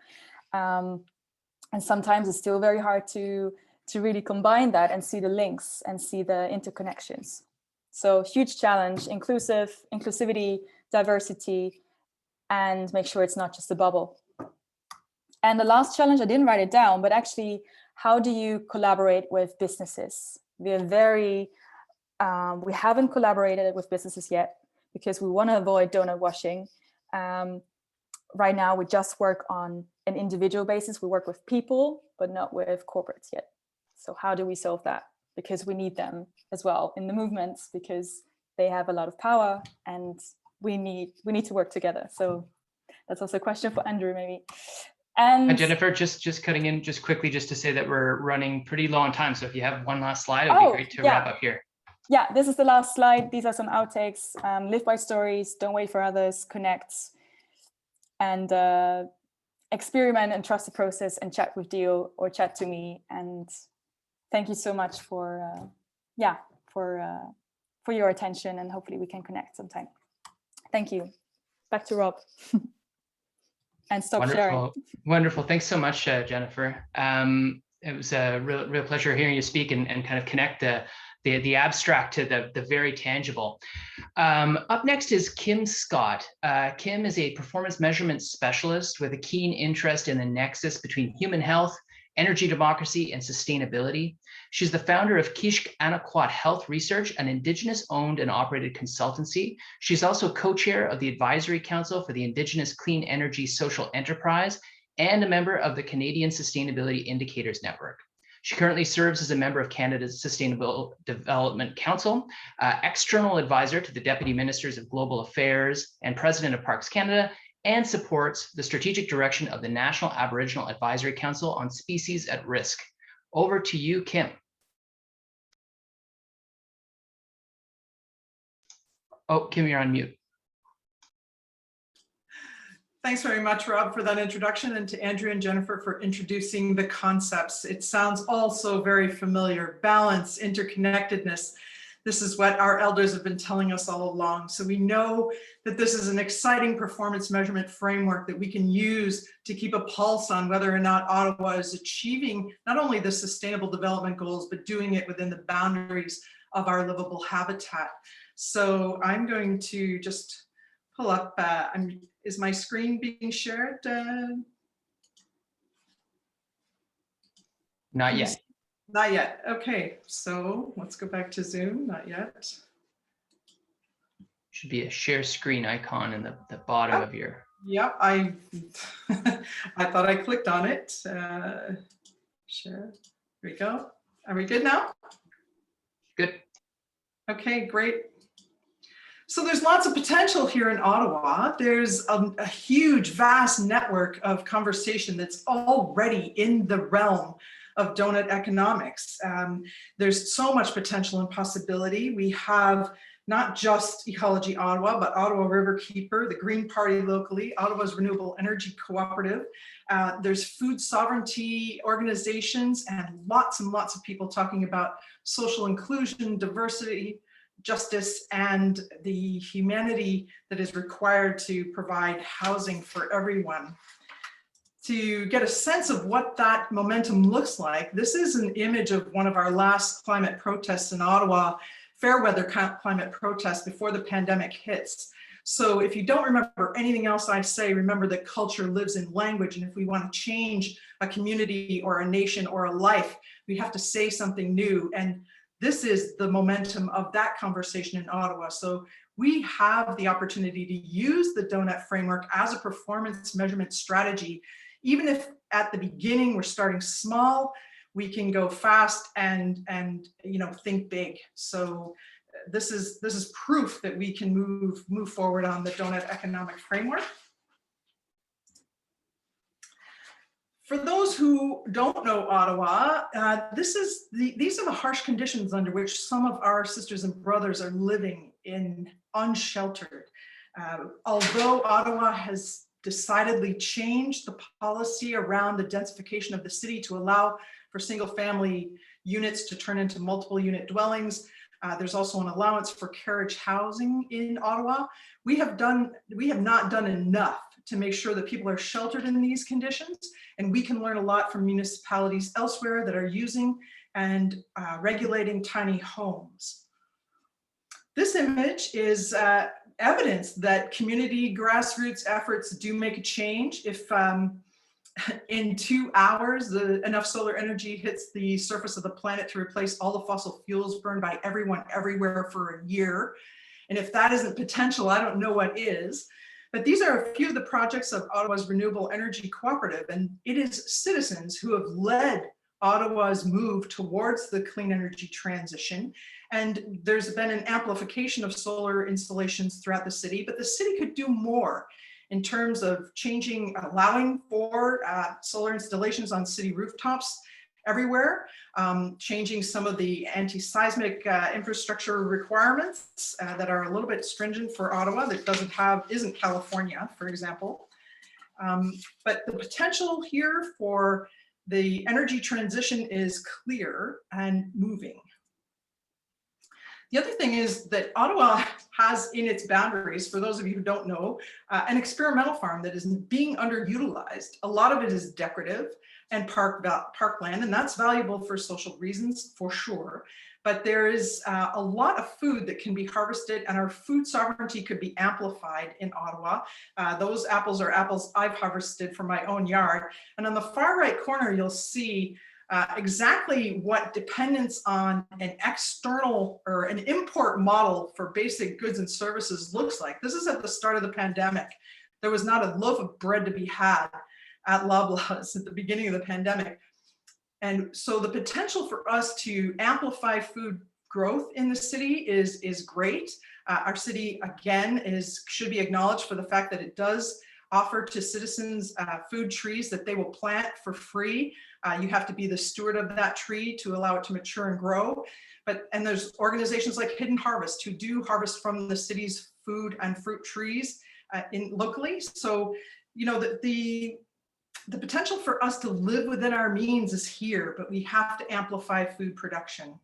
And sometimes it's still very hard to really combine that and see the links and see the interconnections. So huge challenge: inclusivity, diversity, and make sure it's not just a bubble. And the last challenge, I didn't write it down, but actually, how do you collaborate with businesses? We haven't collaborated with businesses yet because we want to avoid donut washing. Right now, we just work on an individual basis. We work with people, but not with corporates yet. So how do we solve that? Because we need them as well in the movements, because they have a lot of power and we need to work together. So that's also a question for Andrew, maybe. And
Jennifer, just cutting in just quickly, just to say that we're running pretty low on time. So if you have one last slide, it would be great to wrap up here.
Yeah, this is the last slide. These are some outtakes. Live by stories, don't wait for others, connect, and experiment and trust the process, and chat with Dio or chat to me. And thank you so much for your attention, and hopefully we can connect sometime. Thank you. Back to Rob. And stop sharing.
Wonderful. Thanks so much, Jennifer. It was a real pleasure hearing you speak and kind of connect the abstract to the very tangible. Up next is Kim Scott. Kim is a performance measurement specialist with a keen interest in the nexus between human health, energy democracy, and sustainability. She's the founder of Kishk Anaquat Health Research, an Indigenous-owned and operated consultancy. She's also co-chair of the Advisory Council for the Indigenous Clean Energy Social Enterprise and a member of the Canadian Sustainability Indicators Network. She currently serves as a member of Canada's Sustainable Development Council, external advisor to the Deputy Ministers of Global Affairs and President of Parks Canada, and supports the strategic direction of the National Aboriginal Advisory Council on Species at Risk. Over to you, Kim. Oh, Kim, you're on mute.
Thanks very much, Rob, for that introduction, and to Andrew and Jennifer for introducing the concepts. It sounds also very familiar. Balance, interconnectedness. This is what our elders have been telling us all along. So we know that this is an exciting performance measurement framework that we can use to keep a pulse on whether or not Ottawa is achieving not only the sustainable development goals, but doing it within the boundaries of our livable habitat. So I'm going to just pull up, is my screen being shared?
Not yet.
Not yet. Okay, so let's go back to Zoom. Not yet.
Should be a share screen icon in the bottom of your.
Yep, I thought I clicked on it. Share. Here we go. Are we good now?
Good.
Okay, great. So there's lots of potential here in Ottawa. There's a huge, vast network of conversation that's already in the realm of Doughnut Economics. There's so much potential and possibility. We have not just Ecology Ottawa, but Ottawa Riverkeeper, the Green Party locally, Ottawa's Renewable Energy Cooperative. There's food sovereignty organizations, and lots of people talking about social inclusion, diversity, justice, and the humanity that is required to provide housing for everyone. To get a sense of what that momentum looks like, this is an image of one of our last climate protests in Ottawa, fair weather climate protests before the pandemic hits. So if you don't remember anything else I say, remember that culture lives in language, and if we want to change a community or a nation or a life, we have to say something new. And this is the momentum of that conversation in Ottawa. So we have the opportunity to use the Doughnut framework as a performance measurement strategy. Even if at the beginning we're starting small, we can go fast and think big. So this is proof that we can move forward on the Doughnut economic framework. For those who don't know Ottawa, these are the harsh conditions under which some of our sisters and brothers are living in, unsheltered. Although Ottawa has decidedly changed the policy around the densification of the city to allow for single family units to turn into multiple unit dwellings, there's also an allowance for carriage housing in Ottawa. We have not done enough to make sure that people are sheltered in these conditions, and we can learn a lot from municipalities elsewhere that are using and regulating tiny homes. This image is evidence that community grassroots efforts do make a change. If In 2 hours, enough solar energy hits the surface of the planet to replace all the fossil fuels burned by everyone everywhere for a year. And if that isn't potential, I don't know what is. But these are a few of the projects of Ottawa's Renewable Energy Cooperative, and it is citizens who have led Ottawa's move towards the clean energy transition. And there's been an amplification of solar installations throughout the city, but the city could do more in terms of allowing for solar installations on city rooftops everywhere, changing some of the anti-seismic infrastructure requirements that are a little bit stringent for Ottawa that isn't California, for example. But the potential here for the energy transition is clear and moving. The other thing is that Ottawa has in its boundaries, for those of you who don't know, an experimental farm that is being underutilized. A lot of it is decorative and parkland, and that's valuable for social reasons, for sure. But there is a lot of food that can be harvested, and our food sovereignty could be amplified in Ottawa. Those apples are apples I've harvested from my own yard. And on the far right corner, you'll see exactly what dependence on an external or an import model for basic goods and services looks like. This is at the start of the pandemic. There was not a loaf of bread to be had at Loblaws at the beginning of the pandemic. And so the potential for us to amplify food growth in the city is great. Our city, again, should be acknowledged for the fact that it does offer to citizens food trees that they will plant for free. You have to be the steward of that tree to allow it to mature and grow. And there's organizations like Hidden Harvest who do harvest from the city's food and fruit trees locally. So, you know, the potential for us to live within our means is here, but we have to amplify food production.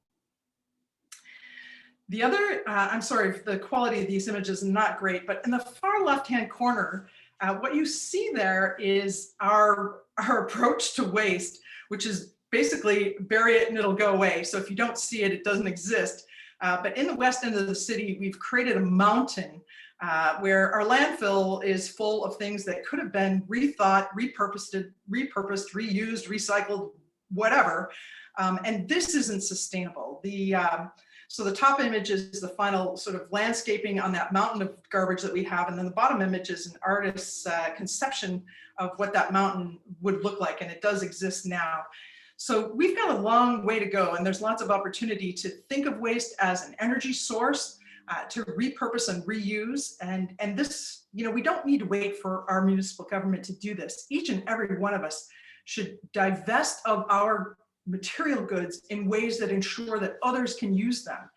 The other, I'm sorry, the quality of these images is not great, but in the far left-hand corner, what you see there is our approach to waste, which is basically bury it and it'll go away. So if you don't see it, it doesn't exist. But in the west end of the city, we've created a mountain where our landfill is full of things that could have been rethought, repurposed, reused, recycled, whatever. And this isn't sustainable. So the top image is the final sort of landscaping on that mountain of garbage that we have. And then the bottom image is an artist's conception of what that mountain would look like. And it does exist now. So we've got a long way to go. And there's lots of opportunity to think of waste as an energy source, to repurpose and reuse. And this, you know, we don't need to wait for our municipal government to do this. Each and every one of us should divest of our material goods in ways that ensure that others can use them.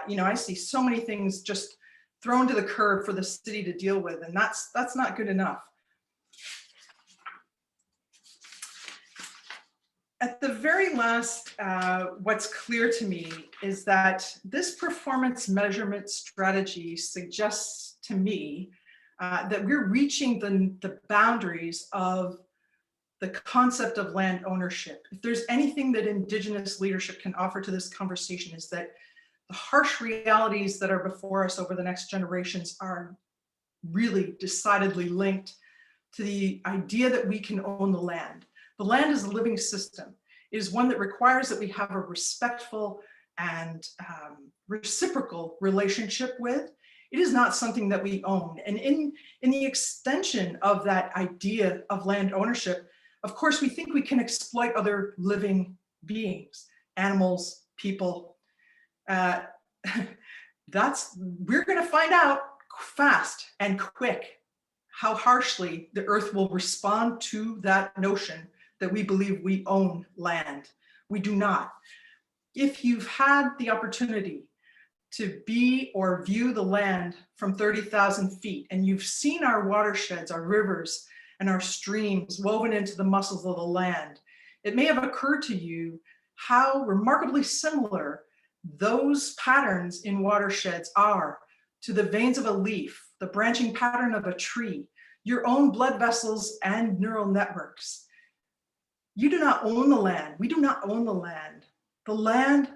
You know, I see so many things just thrown to the curb for the city to deal with, and that's not good enough. At the very last, what's clear to me is that this performance measurement strategy suggests to me that we're reaching the boundaries of the concept of land ownership. If there's anything that Indigenous leadership can offer to this conversation, is that the harsh realities that are before us over the next generations are really decidedly linked to the idea that we can own the land. The land is a living system. It is one that requires that we have a respectful and reciprocal relationship with. It is not something that we own. And in the extension of that idea of land ownership, of course, we think we can exploit other living beings, animals, people. We're going to find out fast and quick how harshly the earth will respond to that notion that we believe we own land. We do not. If you've had the opportunity to be or view the land from 30,000 feet, and you've seen our watersheds, our rivers, and our streams woven into the muscles of the land, it may have occurred to you how remarkably similar those patterns in watersheds are to the veins of a leaf, the branching pattern of a tree, your own blood vessels and neural networks. You do not own the land. We do not own the land. The land,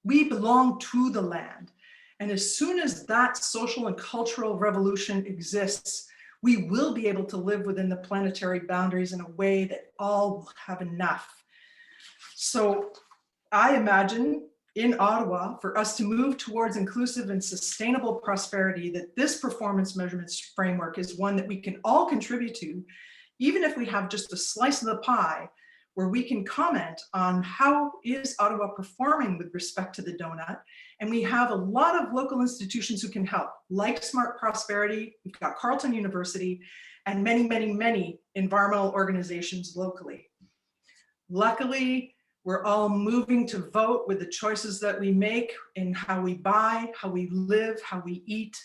we belong to the land. And as soon as that social and cultural revolution exists, we will be able to live within the planetary boundaries in a way that all will have enough. So I imagine in Ottawa, for us to move towards inclusive and sustainable prosperity, that this performance measurements framework is one that we can all contribute to, even if we have just a slice of the pie, where we can comment on how is Ottawa performing with respect to the donut. And we have a lot of local institutions who can help, like Smart Prosperity. We've got Carleton University and many, many, many environmental organizations locally. Luckily, we're all moving to vote with the choices that we make in how we buy, how we live, how we eat.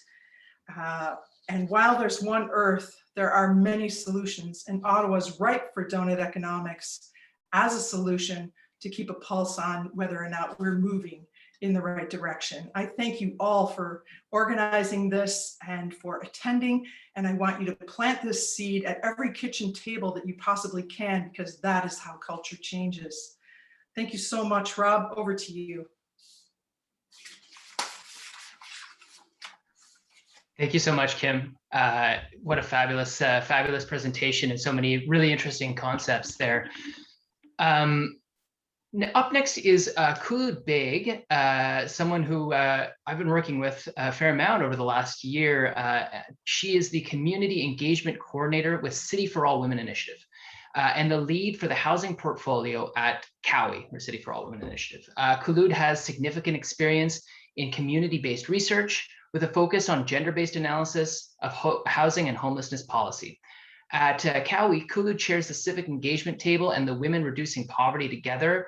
And while there's one Earth, there are many solutions, and Ottawa's ripe for Doughnut Economics as a solution to keep a pulse on whether or not we're moving in the right direction. I thank you all for organizing this and for attending, and I want you to plant this seed at every kitchen table that you possibly can, because that is how culture changes. Thank you so much, Rob. Over to you.
Thank you so much, Kim. What a fabulous, fabulous presentation, and so many really interesting concepts there. Up next is Khulud Beg, someone who I've been working with a fair amount over the last year. She is the Community Engagement Coordinator with City for All Women Initiative, and the lead for the housing portfolio at COWI, or City for All Women Initiative. Khulud has significant experience in community-based research with a focus on gender-based analysis of housing and homelessness policy. At COWI, Khulud chairs the Civic Engagement Table and the Women Reducing Poverty Together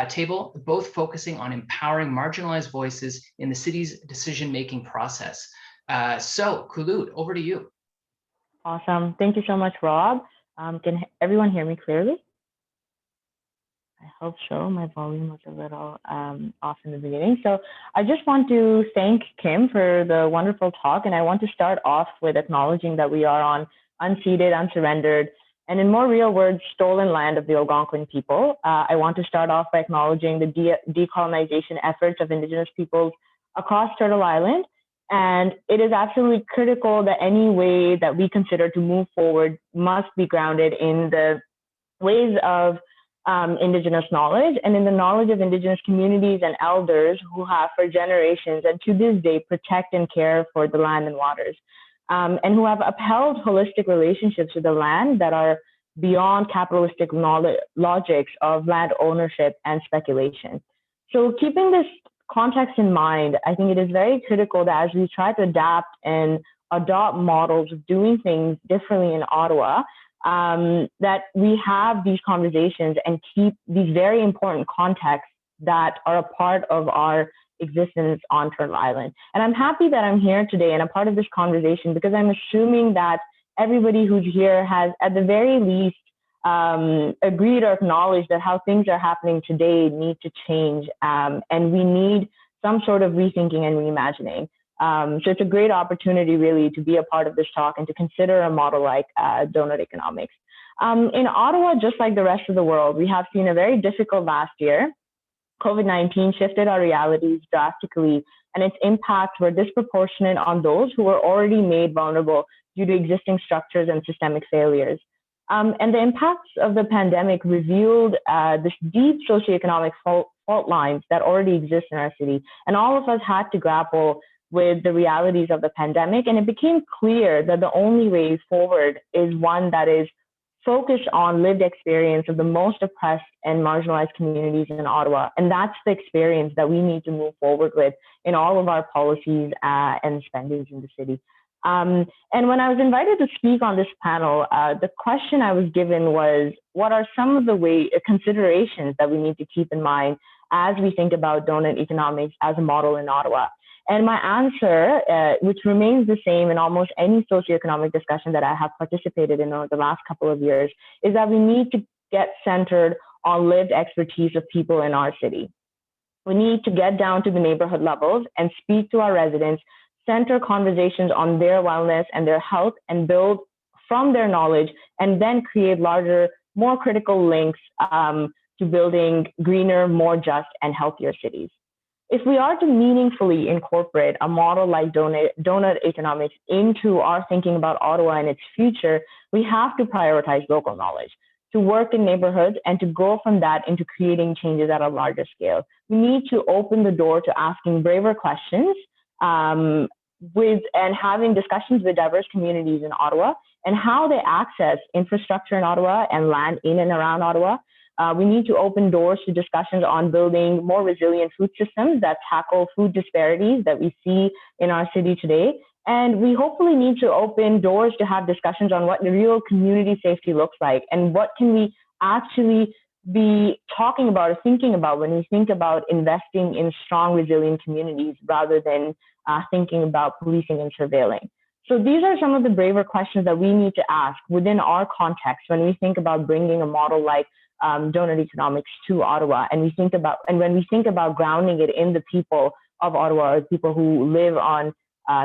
table, both focusing on empowering marginalized voices in the city's decision-making process. So Khulud, over to you.
Awesome. Thank you so much, Rob. Can everyone hear me clearly? I hope so. My volume was a little off in the beginning. So I just want to thank Kim for the wonderful talk. And I want to start off with acknowledging that we are on unceded, unsurrendered, and in more real words, stolen land of the Algonquin people. I want to start off by acknowledging the decolonization efforts of Indigenous peoples across Turtle Island. And it is absolutely critical that any way that we consider to move forward must be grounded in the ways of Indigenous knowledge and in the knowledge of Indigenous communities and elders who have for generations and to this day protect and care for the land and waters. And who have upheld holistic relationships with the land that are beyond capitalistic logics of land ownership and speculation. So keeping this context in mind, I think it is very critical that as we try to adapt and adopt models of doing things differently in Ottawa, that we have these conversations and keep these very important contexts that are a part of our existence on Turtle Island. And I'm happy that I'm here today and a part of this conversation because I'm assuming that everybody who's here has at the very least agreed or acknowledged that how things are happening today need to change, and we need some sort of rethinking and reimagining. So it's a great opportunity really to be a part of this talk and to consider a model like Doughnut Economics. In Ottawa, just like the rest of the world, we have seen a very difficult last year. COVID-19 shifted our realities drastically, and its impacts were disproportionate on those who were already made vulnerable due to existing structures and systemic failures. And the impacts of the pandemic revealed this deep socioeconomic fault lines that already exist in our city. And all of us had to grapple with the realities of the pandemic. And it became clear that the only way forward is one that is focused on lived experience of the most oppressed and marginalized communities in Ottawa. And that's the experience that we need to move forward with in all of our policies and spendings in the city. And when I was invited to speak on this panel, the question I was given was, what are some of the considerations that we need to keep in mind as we think about Doughnut Economics as a model in Ottawa? And my answer, which remains the same in almost any socioeconomic discussion that I have participated in over the last couple of years, is that we need to get centered on lived expertise of people in our city. We need to get down to the neighborhood levels and speak to our residents, center conversations on their wellness and their health, and build from their knowledge, and then create larger, more critical links to building greener, more just, and healthier cities. if we are to meaningfully incorporate a model like Doughnut Economics into our thinking about Ottawa and its future, we have to prioritize local knowledge, to work in neighborhoods and to go from that into creating changes at a larger scale. We need to open the door to asking braver questions and having discussions with diverse communities in Ottawa and how they access infrastructure in Ottawa and land in and around Ottawa. We need to open doors to discussions on building more resilient food systems that tackle food disparities that we see in our city today. And we hopefully need to open doors to have discussions on what real community safety looks like and what can we actually be talking about or thinking about when we think about investing in strong, resilient communities rather than thinking about policing and surveilling. So these are some of the braver questions that we need to ask within our context when we think about bringing a model like Doughnut Economics to Ottawa, and when we think about grounding it in the people of Ottawa, or people who live on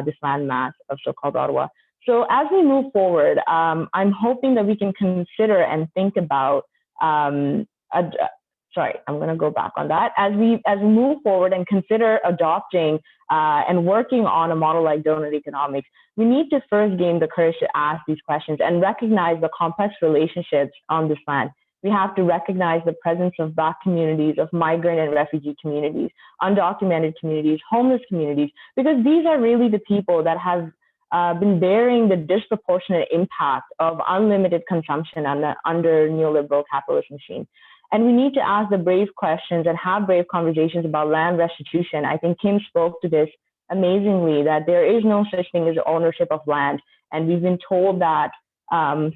this landmass of so-called Ottawa. So as we move forward, I'm hoping that we can consider and think about. Sorry, I'm going to go back on that. As we move forward and consider adopting and working on a model like Doughnut Economics, we need to first gain the courage to ask these questions and recognize the complex relationships on this land. We have to recognize the presence of Black communities, of migrant and refugee communities, undocumented communities, homeless communities, because these are really the people that have been bearing the disproportionate impact of unlimited consumption under neoliberal capitalist machine. And we need to ask the brave questions and have brave conversations about land restitution. I think Kim spoke to this amazingly, that there is no such thing as ownership of land. And we've been told that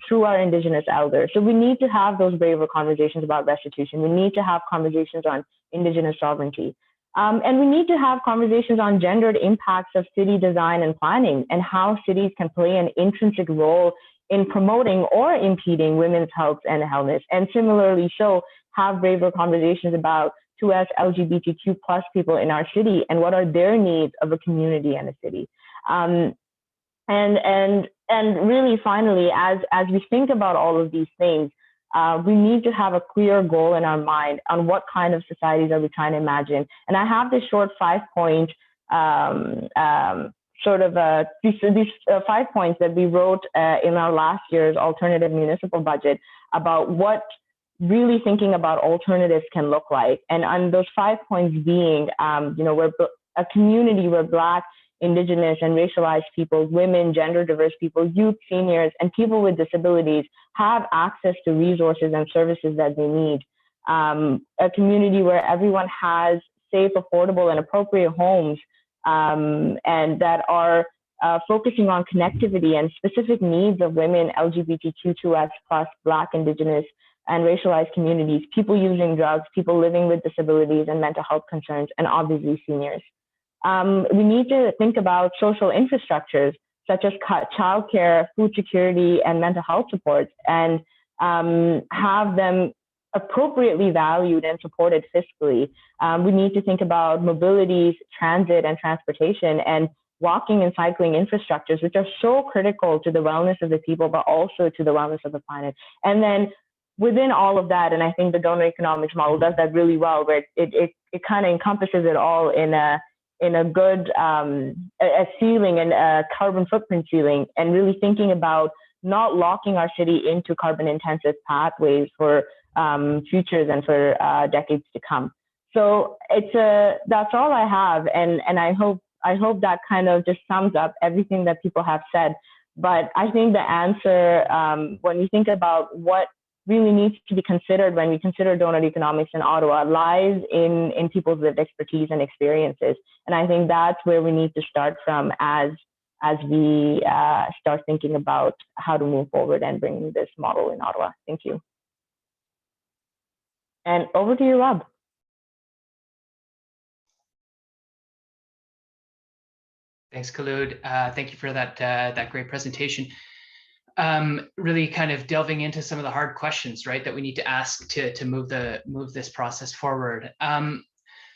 through our Indigenous elders. So we need to have those braver conversations about restitution. We need to have conversations on Indigenous sovereignty. And we need to have conversations on gendered impacts of city design and planning and how cities can play an intrinsic role in promoting or impeding women's health and wellness. And similarly, so have braver conversations about 2S LGBTQ plus people in our city and what are their needs of a community and a city. And really, finally, as we think about all of these things, we need to have a clear goal in our mind on what kind of societies are we trying to imagine. And I have this short 5-point these 5 points that we wrote in our last year's alternative municipal budget about what really thinking about alternatives can look like. And on those 5 points being, we're a community where Black, Indigenous, and racialized people, women, gender diverse people, youth, seniors, and people with disabilities have access to resources and services that they need. A community where everyone has safe, affordable, and appropriate homes, and that are focusing on connectivity and specific needs of women, LGBTQ2S+, Black, Indigenous, and racialized communities, people using drugs, people living with disabilities and mental health concerns, and obviously seniors. We need to think about social infrastructures such as childcare, food security, and mental health supports, and have them appropriately valued and supported fiscally. We need to think about mobilities, transit, and transportation, and walking and cycling infrastructures, which are so critical to the wellness of the people, but also to the wellness of the planet. And then within all of that, and I think the Doughnut Economics model does that really well, where it kind of encompasses it all in a good a ceiling and a carbon footprint ceiling, and really thinking about not locking our city into carbon intensive pathways for futures and for decades to come. So that's all I have, and I hope that kind of just sums up everything that people have said. But I think the answer, when we think about what really needs to be considered when we consider Doughnut Economics in Ottawa, lies in people's lived expertise and experiences. And I think that's where we need to start from as we start thinking about how to move forward and bring this model in Ottawa. Thank you. And over to you, Rob.
Thanks, Khulud. Thank you for that great presentation. Really kind of delving into some of the hard questions, right, that we need to ask to move this process forward.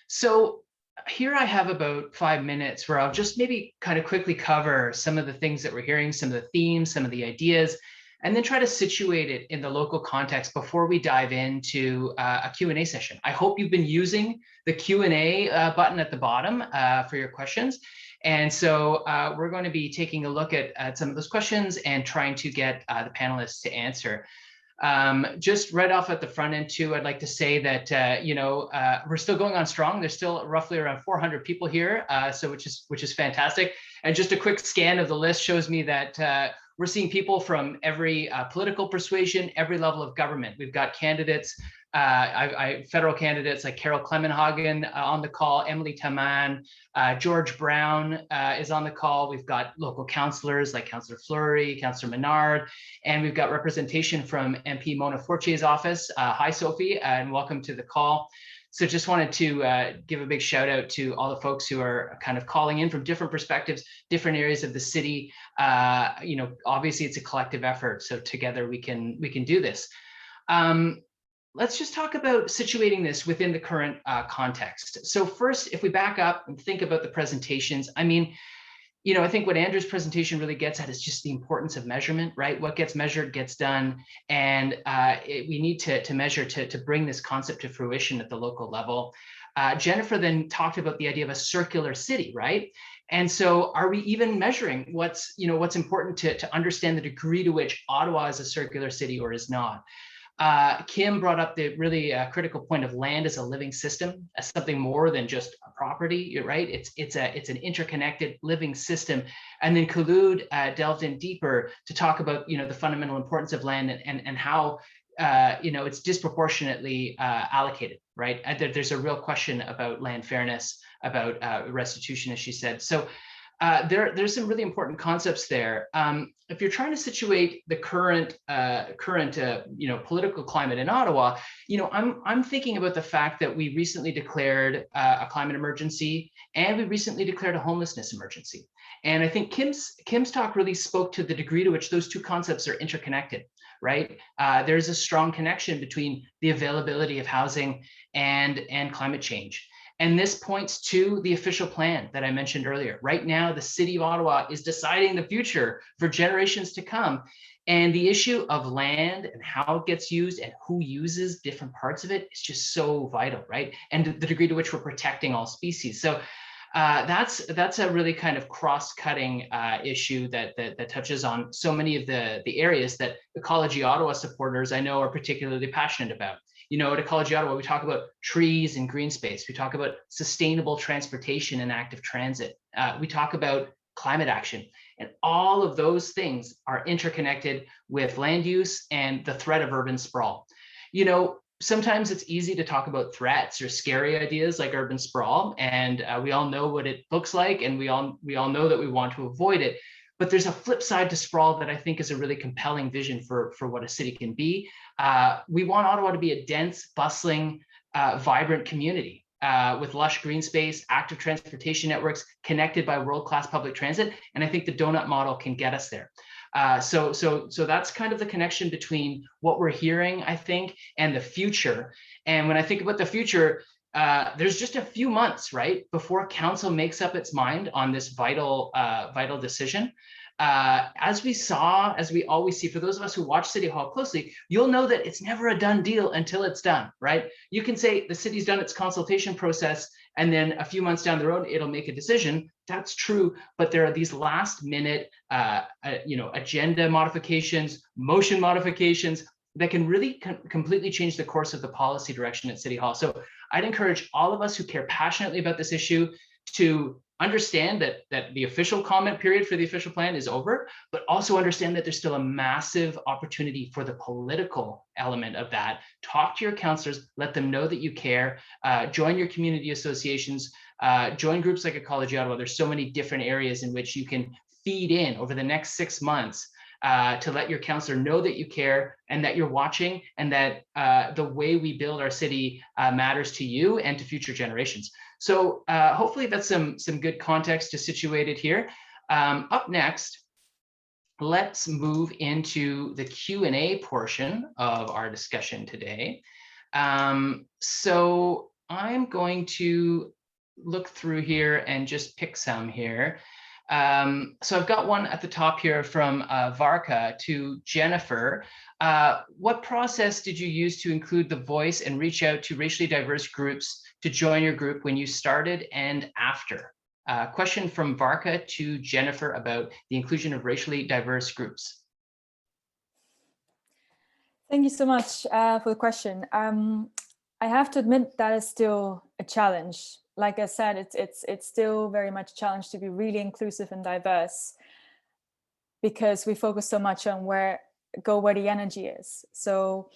So here I have about 5 minutes where I'll just maybe kind of quickly cover some of the things that we're hearing, some of the themes, some of the ideas, and then try to situate it in the local context before we dive into a Q&A session. I hope you've been using the Q&A button at the bottom for your questions. And so we're going to be taking a look at some of those questions and trying to get the panelists to answer. Just right off at the front end too, I'd like to say that we're still going on strong. There's still roughly around 400 people here, so which is fantastic. And just a quick scan of the list shows me that we're seeing people from every political persuasion, every level of government. We've got candidates, federal candidates like Carol Clemenhagen on the call, Emily Taman, George Brown is on the call. We've got local councillors like Councillor Fleury, Councillor Menard, and we've got representation from MP Mona Fortier's office. Hi, Sophie, and welcome to the call. So just wanted to give a big shout out to all the folks who are kind of calling in from different perspectives, different areas of the city. Obviously it's a collective effort, so together we can do this. Let's just talk about situating this within the current context. So first, if we back up and think about the presentations, I mean, I think what Andrew's presentation really gets at is just the importance of measurement, right? What gets measured gets done. And we need to measure to bring this concept to fruition at the local level. Jennifer then talked about the idea of a circular city, right? And so are we even measuring what's important to understand the degree to which Ottawa is a circular city or is not? Kim brought up the really critical point of land as a living system, as something more than just a property, right? It's an interconnected living system. And then Khulud delved in deeper to talk about the fundamental importance of land and how it's disproportionately allocated, right? There's a real question about land fairness, about restitution, as she said. So there's some really important concepts there. If you're trying to situate the current political climate in Ottawa, I'm thinking about the fact that we recently declared a climate emergency, and we recently declared a homelessness emergency. And I think Kim's talk really spoke to the degree to which those two concepts are interconnected, right? There's a strong connection between the availability of housing and climate change. And this points to the official plan that I mentioned earlier. Right now, the city of Ottawa is deciding the future for generations to come. And the issue of land and how it gets used and who uses different parts of it is just so vital, right? And the degree to which we're protecting all species. So that's a really kind of cross-cutting issue that touches on so many of the areas that Ecology Ottawa supporters I know are particularly passionate about. At Ecology Ottawa, we talk about trees and green space. We talk about sustainable transportation and active transit. We talk about climate action. And all of those things are interconnected with land use and the threat of urban sprawl. Sometimes it's easy to talk about threats or scary ideas like urban sprawl, and we all know what it looks like, and we all know that we want to avoid it. But there's a flip side to sprawl that I think is a really compelling vision for what a city can be. We want Ottawa to be a dense, bustling, vibrant community with lush green space, active transportation networks, connected by world-class public transit. And I think the donut model can get us there. So that's kind of the connection between what we're hearing, I think, and the future. And when I think about the future, there's just a few months, right, before council makes up its mind on this vital decision. As we always see, for those of us who watch City Hall closely, you'll know that it's never a done deal until it's done, right? You can say the city's done its consultation process, and then a few months down the road, it'll make a decision. That's true, but there are these last minute, agenda modifications, motion modifications that can really completely change the course of the policy direction at City Hall. So I'd encourage all of us who care passionately about this issue to understand that the official comment period for the official plan is over, but also understand that there's still a massive opportunity for the political element of that. Talk to your councillors, let them know that you care, join your community associations, join groups like Ecology Ottawa. There's so many different areas in which you can feed in over the next 6 months to let your councillor know that you care and that you're watching, and that the way we build our city matters to you and to future generations. So hopefully that's some good context to situate it here. Up next, let's move into the Q&A portion of our discussion today. So I'm going to look through here and just pick some here. So I've got one at the top here from Varka to Jennifer. What process did you use to include the voice and reach out to racially diverse groups to join your group when you started and after? Question from Varka to Jennifer about the inclusion of racially diverse groups.
Thank you so much for the question. I have to admit that is still a challenge. Like I said, it's still very much a challenge to be really inclusive and diverse, because we focus so much on where the energy is. So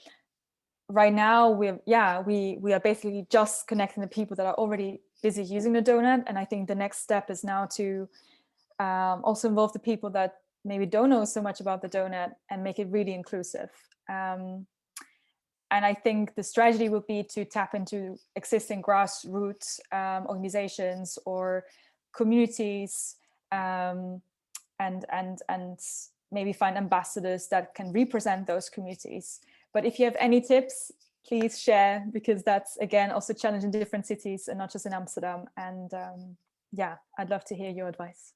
right now we are basically just connecting the people that are already busy using the donut. And I think the next step is now to also involve the people that maybe don't know so much about the donut and make it really inclusive. And I think the strategy would be to tap into existing grassroots organizations or communities, and maybe find ambassadors that can represent those communities. But if you have any tips, please share, because that's, again, also challenging different cities and not just in Amsterdam. And yeah, I'd love to hear your advice.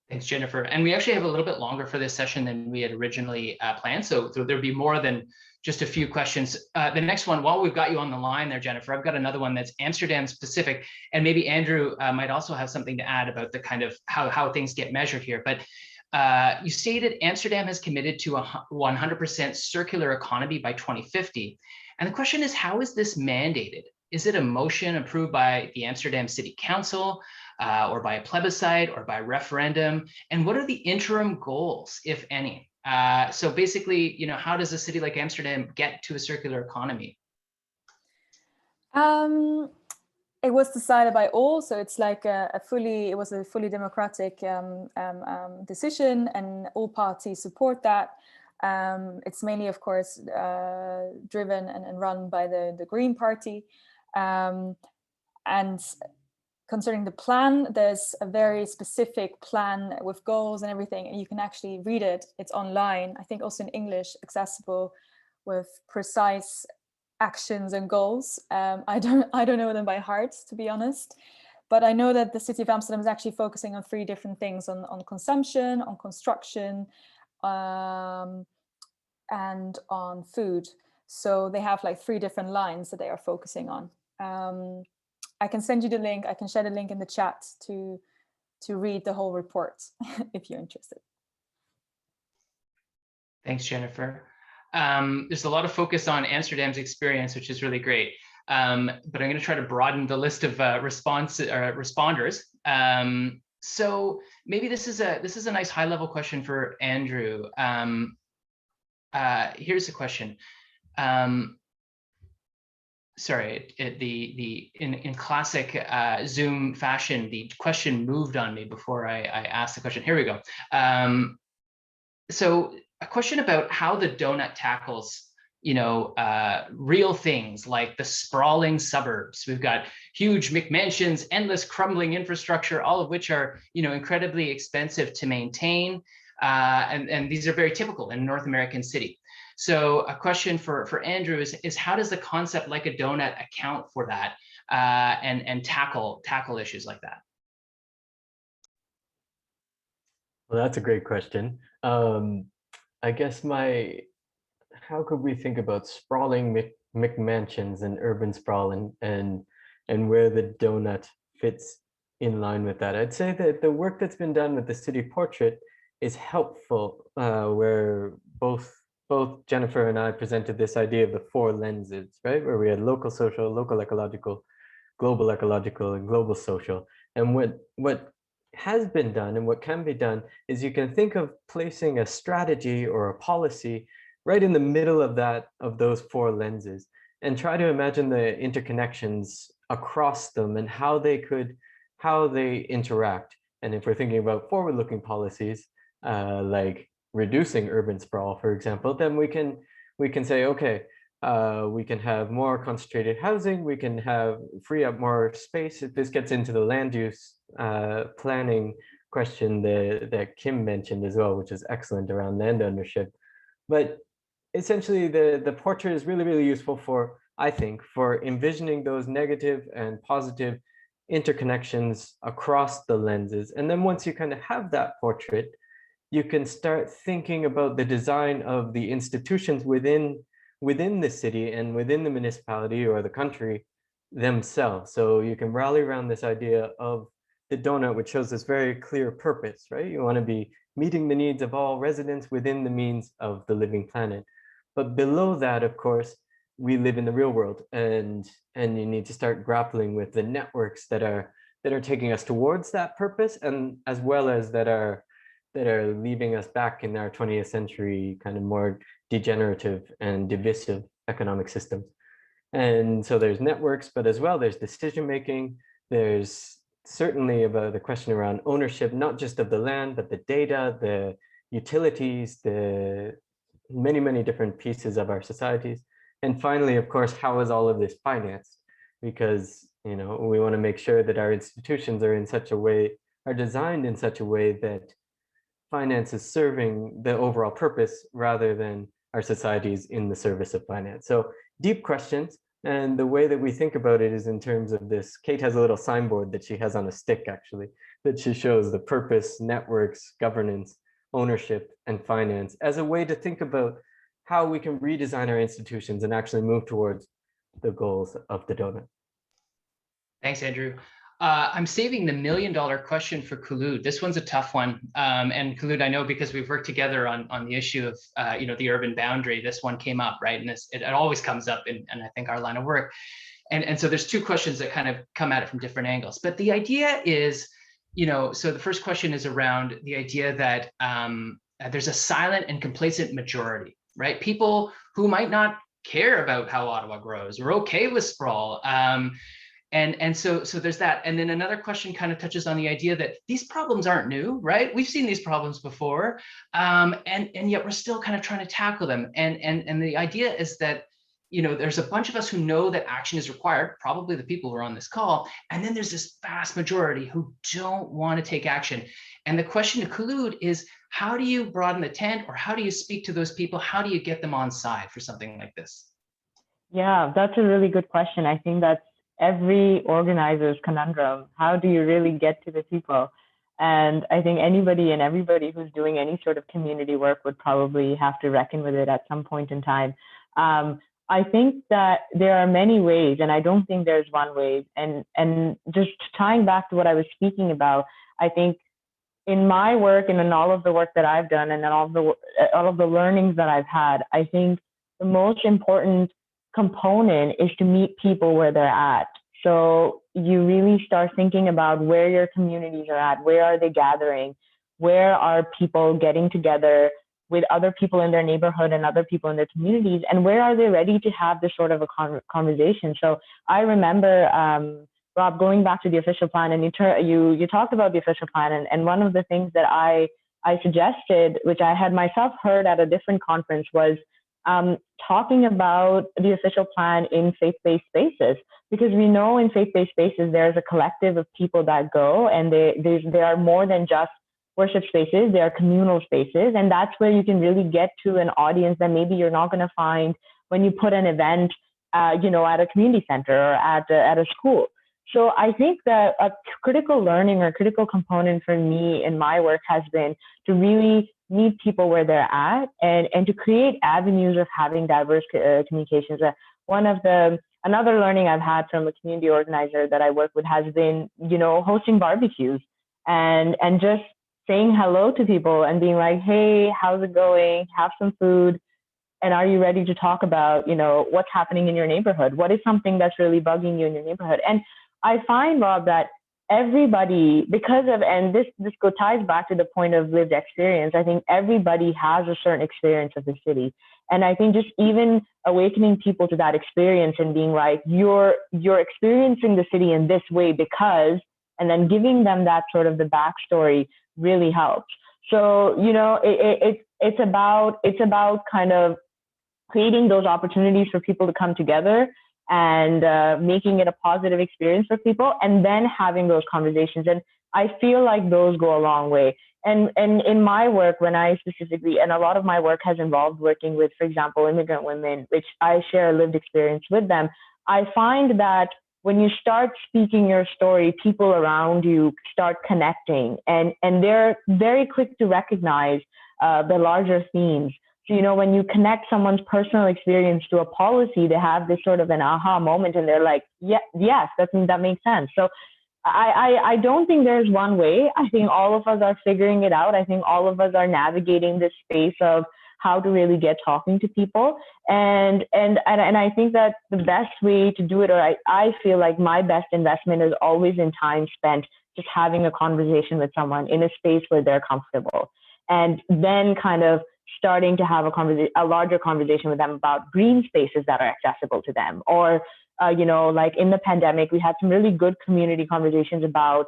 Thanks, Jennifer. And we actually have a little bit longer for this session than we had originally planned. So there'll be more than just a few questions. The next one, while we've got you on the line there, Jennifer, I've got another one that's Amsterdam specific. And maybe Andrew might also have something to add about the kind of how things get measured here. But you stated Amsterdam has committed to a 100% circular economy by 2050. And the question is, how is this mandated? Is it a motion approved by the Amsterdam City Council, or by a plebiscite, or by referendum? And what are the interim goals, if any? So basically, how does a city like Amsterdam get to a circular economy?
It was decided by all, so it's like it was a fully democratic decision, and all parties support that. It's mainly, of course, driven and run by the Green Party. And concerning the plan, there's a very specific plan with goals and everything, and you can actually read it. It's online, I think also in English, accessible, with precise actions and goals. I don't know them by heart, to be honest, but I know that the city of Amsterdam is actually focusing on 3 different things: on consumption, on construction, and on food. So they have like 3 different lines that they are focusing on. I can send you the link. I can share the link in the chat to read the whole report if you're interested.
Thanks, Jennifer. There's a lot of focus on Amsterdam's experience, which is really great. But I'm going to try to broaden the list of responders. So maybe this is a nice high-level question for Andrew. Here's a question. Sorry, in classic Zoom fashion, the question moved on me before I asked the question. Here we go. So a question about how the donut tackles, real things like the sprawling suburbs. We've got huge McMansions, endless crumbling infrastructure, all of which are, incredibly expensive to maintain. And these are very typical in a North American city. So a question for Andrew is how does the concept like a donut account for that and tackle issues like that?
Well, that's a great question. I guess how could we think about sprawling McMansions and urban sprawl and where the donut fits in line with that? I'd say that the work that's been done with the city portrait is helpful, where both Jennifer and I presented this idea of the 4 lenses, right? Where we had local social, local ecological, global ecological, and global social. And what has been done and what can be done is you can think of placing a strategy or a policy right in the middle of those 4 lenses, and try to imagine the interconnections across them and how they interact. And if we're thinking about forward-looking policies, like reducing urban sprawl, for example, then we can say, okay, we can have more concentrated housing, we can free up more space. If this gets into the land use planning question that Kim mentioned as well, which is excellent around land ownership. But essentially the portrait is really, really useful for, I think, for envisioning those negative and positive interconnections across the lenses. And then once you kind of have that portrait, you can start thinking about the design of the institutions within the city and within the municipality or the country themselves. So you can rally around this idea of the donut, which shows this very clear purpose, right? You want to be meeting the needs of all residents within the means of the living planet. But below that, of course, we live in the real world, and you need to start grappling with the networks that are taking us towards that purpose, and as well as that are leaving us back in our 20th century kind of more degenerative and divisive economic systems. And so there's networks, but as well there's decision making. There's certainly about the question around ownership, not just of the land, but the data, the utilities, the many different pieces of our societies. And finally, of course, how is all of this financed? Because, you know, we want to make sure that our institutions are designed in such a way that finance is serving the overall purpose rather than our societies in the service of finance. So deep questions. And the way that we think about it is in terms of this. Kate has a little signboard that she has on a stick, actually, that she shows the purpose, networks, governance, ownership, and finance as a way to think about how we can redesign our institutions and actually move towards the goals of the donut.
Thanks, Andrew. I'm saving the $1 million question for Khulud. This one's a tough one. And Khulud, I know because we've worked together on the issue of the urban boundary, this one came up, right? And it always comes up in I think our line of work. And so there's two questions that kind of come at it from different angles. But the idea is, so the first question is around the idea that there's a silent and complacent majority, right? People who might not care about how Ottawa grows or okay with sprawl. And so there's that. And then another question kind of touches on the idea that these problems aren't new, right? We've seen these problems before, and yet we're still kind of trying to tackle them. And the idea is that, there's a bunch of us who know that action is required, probably the people who are on this call, and then there's this vast majority who don't want to take action. And the question to Khulud is, how do you broaden the tent, or how do you speak to those people? How do you get them on side for something like this?
Yeah, that's a really good question. I think that's every organizer's conundrum. How do you really get to the people? And I think anybody and everybody who's doing any sort of community work would probably have to reckon with it at some point in time. I think that there are many ways, and I don't think there's one way. And just tying back to what I was speaking about, I think in my work and in all of the work that I've done and in all of the learnings that I've had, I think the most important component is to meet people where they're at. So you really start thinking about where your communities are at, where are they gathering, where are people getting together with other people in their neighborhood and other people in their communities, and where are they ready to have this sort of a conversation. So I remember, Rob, going back to the official plan, and you talked about the official plan, and one of the things that I suggested, which I had myself heard at a different conference, was talking about the official plan in faith-based spaces, because we know in faith-based spaces there's a collective of people that go, and they are more than just worship spaces, they are communal spaces, and that's where you can really get to an audience that maybe you're not going to find when you put an event, at a community center or at a school. So I think that a critical learning or critical component for me in my work has been to really meet people where they're at and to create avenues of having diverse communications. Another learning I've had from a community organizer that I work with has been, hosting barbecues and just saying hello to people and being like, hey, how's it going? Have some food. And are you ready to talk about, what's happening in your neighborhood? What is something that's really bugging you in your neighborhood? And I find, Rob, that everybody, and this ties back to the point of lived experience, I think everybody has a certain experience of the city. And I think just even awakening people to that experience and being like, you're experiencing the city in this way because, and then giving them that sort of the backstory really helps. So, it's about kind of creating those opportunities for people to come together and making it a positive experience for people, and then having those conversations. And I feel like those go a long way. And in my work, when I specifically, and a lot of my work has involved working with, for example, immigrant women, which I share a lived experience with them, I find that when you start speaking your story, people around you start connecting, and they're very quick to recognize the larger themes. So, you know, when you connect someone's personal experience to a policy, they have this sort of an aha moment, and they're like, yeah, yes, that makes sense. So I don't think there's one way. I think all of us are figuring it out. I think all of us are navigating this space of how to really get talking to people. And I think that the best way to do it, or I feel like my best investment is always in time spent just having a conversation with someone in a space where they're comfortable. And then kind of starting to have a larger conversation with them about green spaces that are accessible to them. Or, you know, like in the pandemic, we had some really good community conversations about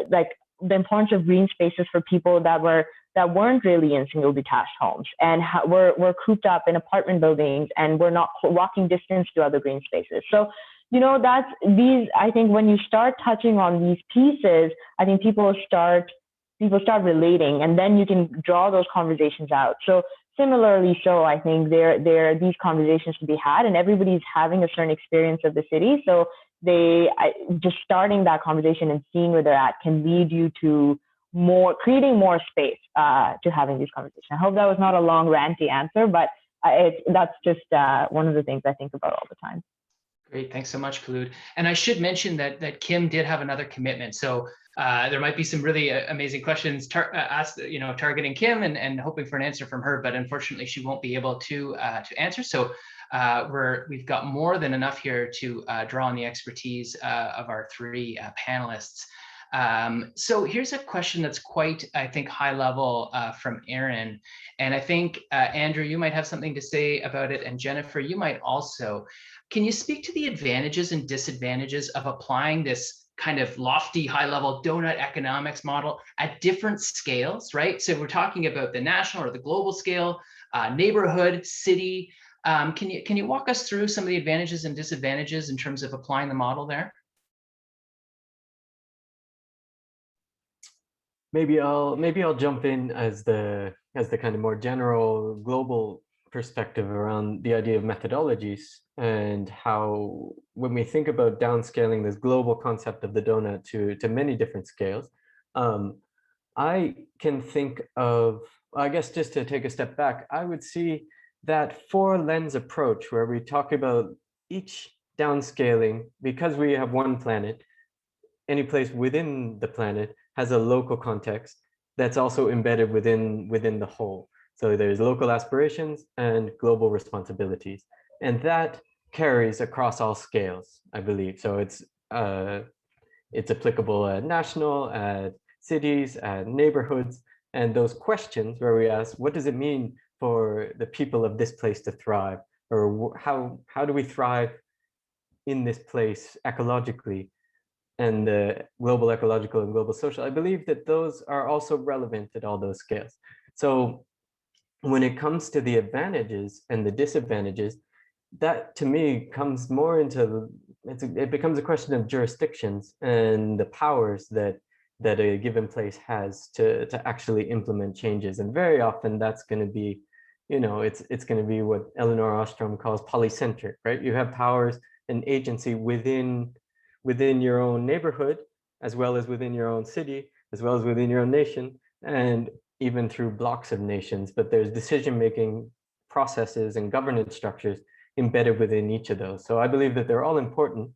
like the importance of green spaces for people that weren't really in single detached homes and were cooped up in apartment buildings and were not walking distance to other green spaces. So, you know, I think when you start touching on these pieces, I think people start relating, and then you can draw those conversations out. So similarly, I think there are these conversations to be had, and everybody's having a certain experience of the city. So just starting that conversation and seeing where they're at can lead you to creating more space to having these conversations. I hope that was not a long ranty answer, but that's just one of the things I think about all the time.
Great, thanks so much, Khulud. And I should mention that Kim did have another commitment. So there might be some really amazing questions asked, you know, targeting Kim and hoping for an answer from her, but unfortunately she won't be able to answer. So we've got more than enough here to draw on the expertise of our three panelists. So here's a question that's quite, I think, high level from Aaron. And I think, Andrew, you might have something to say about it, and Jennifer, you might also. Can you speak to the advantages and disadvantages of applying this kind of lofty, high-level Doughnut Economics model at different scales, right? So we're talking about the national or the global scale, neighborhood, city. Can you walk us through some of the advantages and disadvantages in terms of applying the model there?
Maybe I'll jump in as the kind of more general global perspective around the idea of methodologies and how, when we think about downscaling this global concept of the donut to many different scales, I can think of, I guess just to take a step back, I would see that four lens approach where we talk about each downscaling, because we have one planet, any place within the planet has a local context that's also embedded within the whole. So there's local aspirations and global responsibilities, and that carries across all scales, I believe. So it's applicable at national, at cities, at neighborhoods, and those questions where we ask, what does it mean for the people of this place to thrive, or how do we thrive in this place ecologically, and the global ecological and global social? I believe that those are also relevant at all those scales. So when it comes to the advantages and the disadvantages, that to me comes more into, it becomes a question of jurisdictions and the powers that a given place has to actually implement changes. And very often that's going to be, you know, it's going to be what Elinor Ostrom calls polycentric, right? You have powers and agency within your own neighborhood, as well as within your own city, as well as within your own nation, and even through blocks of nations. But there's decision-making processes and governance structures embedded within each of those. So I believe that they're all important,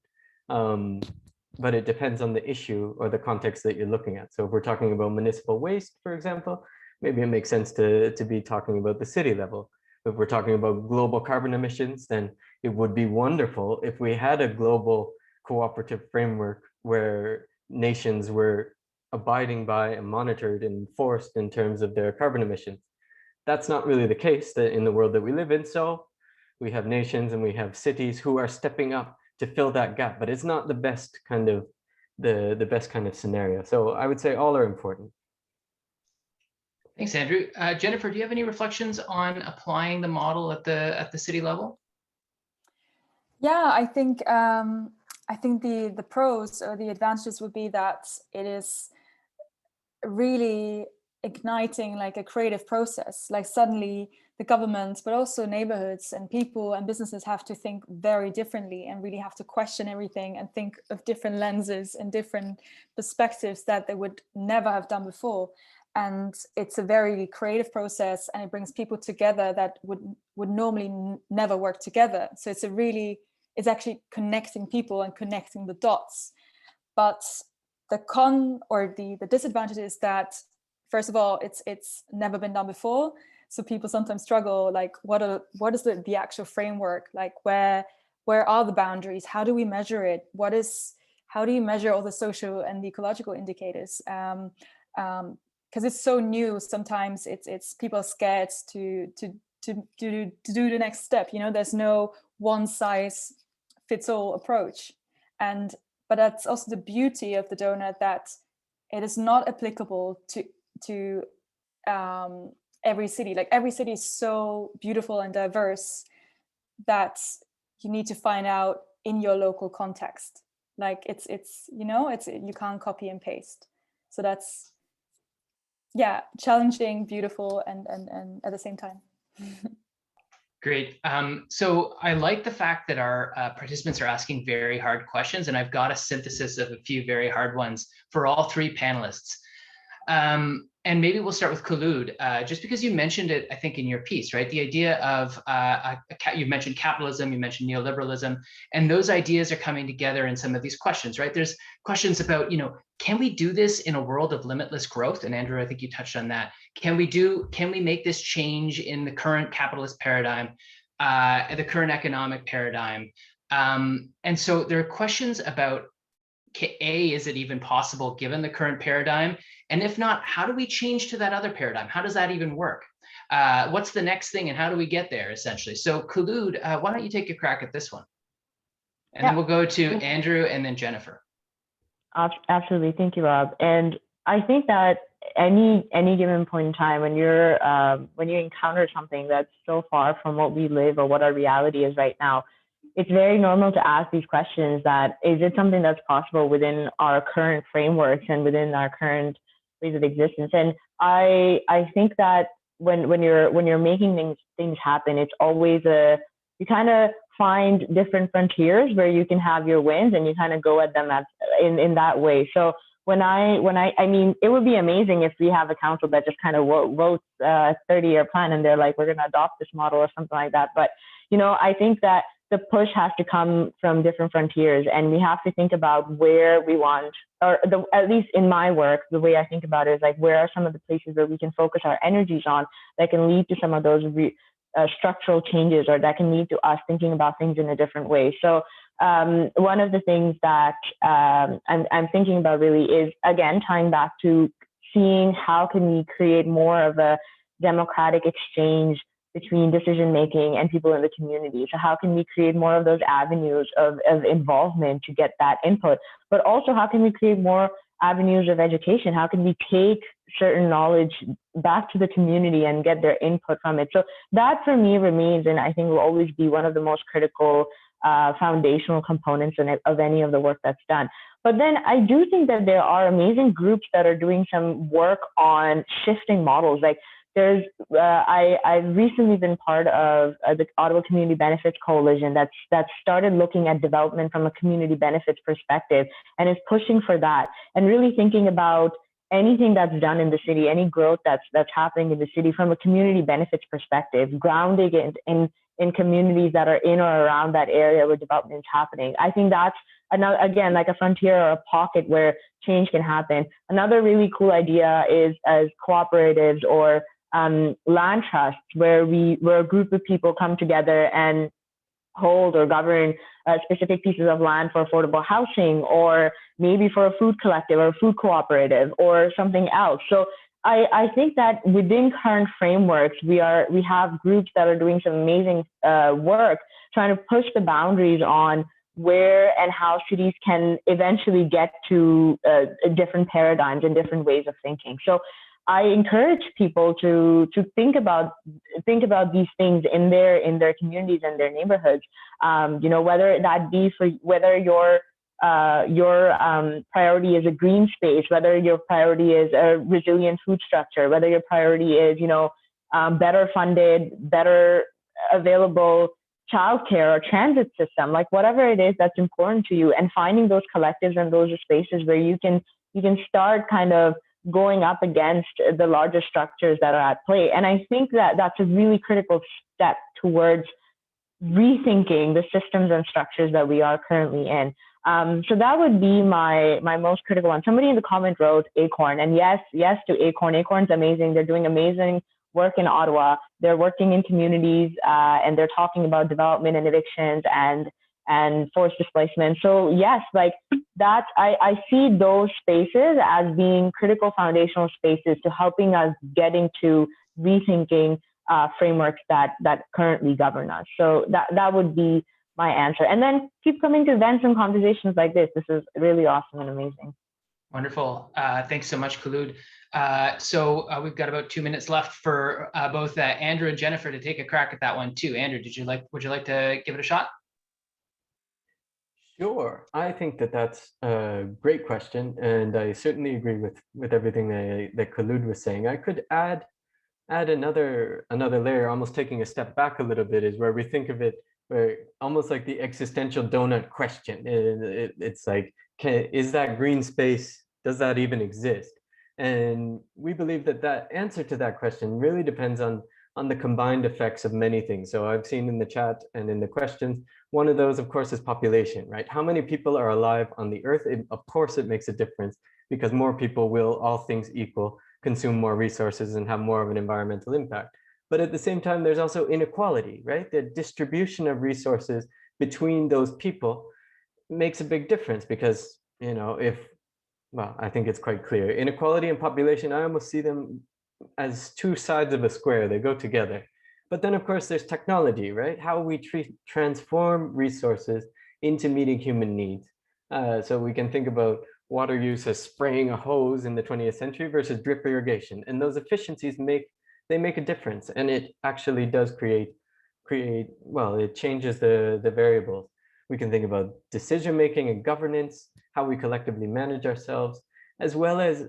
but it depends on the issue or the context that you're looking at. So if we're talking about municipal waste, for example, maybe it makes sense to be talking about the city level. If we're talking about global carbon emissions, then it would be wonderful if we had a global cooperative framework where nations were abiding by and monitored and enforced in terms of their carbon emissions. That's not really the case in the world that we live in. So we have nations and we have cities who are stepping up to fill that gap, but it's not the best kind of the best kind of scenario. So I would say all are important.
Thanks, Andrew. Jennifer, do you have any reflections on applying the model at the city level?
Yeah, I think the pros or the advantages would be that it igniting like a creative process. Like suddenly the government, but also neighborhoods and people and businesses have to think very differently and really have to question everything and think of different lenses and different perspectives that they would never have done before. And it's a very creative process, and it brings people together that would normally never work together. So it's actually connecting people and connecting the dots. But the con or the disadvantage is that, first of all, it's never been done before. So people sometimes struggle, like what is the actual framework? Like where are the boundaries? How do we measure it? How do you measure all the social and the ecological indicators? Because it's so new, sometimes it's people are scared to do the next step. You know, there's no one size fits all approach. But that's also the beauty of the donut, that it is not applicable to every city. Like every city is so beautiful and diverse that you need to find out in your local context. Like it's you can't copy and paste. So that's challenging, beautiful, and at the same time.
Great. So I like the fact that our participants are asking very hard questions, and I've got a synthesis of a few very hard ones for all three panelists. And maybe we'll start with Khulud, just because you mentioned it, I think, in your piece, right? The idea of, you mentioned capitalism, you mentioned neoliberalism, and those ideas are coming together in some of these questions, right? There's questions about, can we do this in a world of limitless growth? And Andrew, I think you touched on that. Can we make this change in the current capitalist paradigm, the current economic paradigm? And so there are questions about, is it even possible given the current paradigm? And if not, how do we change to that other paradigm? How does that even work? What's the next thing and how do we get there, essentially? So Khulud, why don't you take a crack at this one? And then we'll go to Andrew and then Jennifer.
Absolutely, thank you, Rob. And I think that any given point in time when you encounter something that's so far from what we live or what our reality is right now, it's very normal to ask these questions: that is it something that's possible within our current frameworks and within our current ways of existence? And I think that when you're making things happen, it's always you kind of find different frontiers where you can have your wins and you kind of go at them in that way. So I mean, it would be amazing if we have a council that just kind of wrote a 30-year plan and they're like, we're going to adopt this model or something like that. But, I think that the push has to come from different frontiers, and we have to think about where we want, or at least in my work, the way I think about it is like, where are some of the places where we can focus our energies on that can lead to some of those structural changes, or that can lead to us thinking about things in a different way. So one of the things that I'm thinking about really is, again, tying back to seeing how can we create more of a democratic exchange between decision making and people in the community. So how can we create more of those avenues of involvement to get that input? But also, how can we create more avenues of education? How can we take certain knowledge back to the community and get their input from it? So that for me remains, and I think will always be, one of the most critical foundational components of any of the work that's done. But then I do think that there are amazing groups that are doing some work on shifting models. Like I've recently been part of the Ottawa Community Benefits Coalition that's started looking at development from a community benefits perspective, and is pushing for that, and really thinking about anything that's done in the city, any growth that's happening in the city from a community benefits perspective, grounding it in communities that are in or around that area where development is happening. I think that's another, again, like a frontier or a pocket where change can happen. Another really cool idea is as cooperatives or land trusts, where a group of people come together and hold or govern specific pieces of land for affordable housing, or maybe for a food collective or a food cooperative or something else. So I think that within current frameworks, we have groups that are doing some amazing work trying to push the boundaries on where and how cities can eventually get to different paradigms and different ways of thinking. So I encourage people to think about these things in their communities and their neighborhoods. Whether that be whether you're your priority is a green space, whether your priority is a resilient food structure, whether your priority is, better funded, better available childcare or transit system, like whatever it is that's important to you, and finding those collectives and those spaces where you can start kind of going up against the larger structures that are at play. And I think that that's a really critical step towards rethinking the systems and structures that we are currently in. So that would be my most critical one. Somebody in the comment wrote Acorn, and yes to Acorn. Acorn's amazing. They're doing amazing work in Ottawa. They're working in communities, and they're talking about development and evictions and forced displacement. So yes, like that, I see those spaces as being critical foundational spaces to helping us get into rethinking frameworks that currently govern us. So that would be my answer. And then keep coming to events and conversations like this. This is really awesome and amazing.
Wonderful. Thanks so much, Khulud. So we've got about 2 minutes left for both Andrew and Jennifer to take a crack at that one too. Andrew, would you like to give it a shot?
Sure. I think that's a great question, and I certainly agree with everything that Khulud was saying. I could add another layer, almost taking a step back a little bit, is where we think of it where almost like the existential donut question. It's like, is that green space, does that even exist? And we believe that answer to that question really depends on the combined effects of many things. So I've seen in the chat and in the questions, one of those, of course, is population, right? How many people are alive on the earth? Of course, it makes a difference, because more people will, all things equal, consume more resources and have more of an environmental impact. But at the same time, there's also inequality, right? The distribution of resources between those people makes a big difference, because, I think it's quite clear. Inequality and population, I almost see them as two sides of a square. They go together. But then, of course, there's technology, right? How we transform resources into meeting human needs. So we can think about water use as spraying a hose in the 20th century versus drip irrigation. And those efficiencies make a difference. And it actually does it changes the variables. We can think about decision-making and governance, how we collectively manage ourselves, as well as,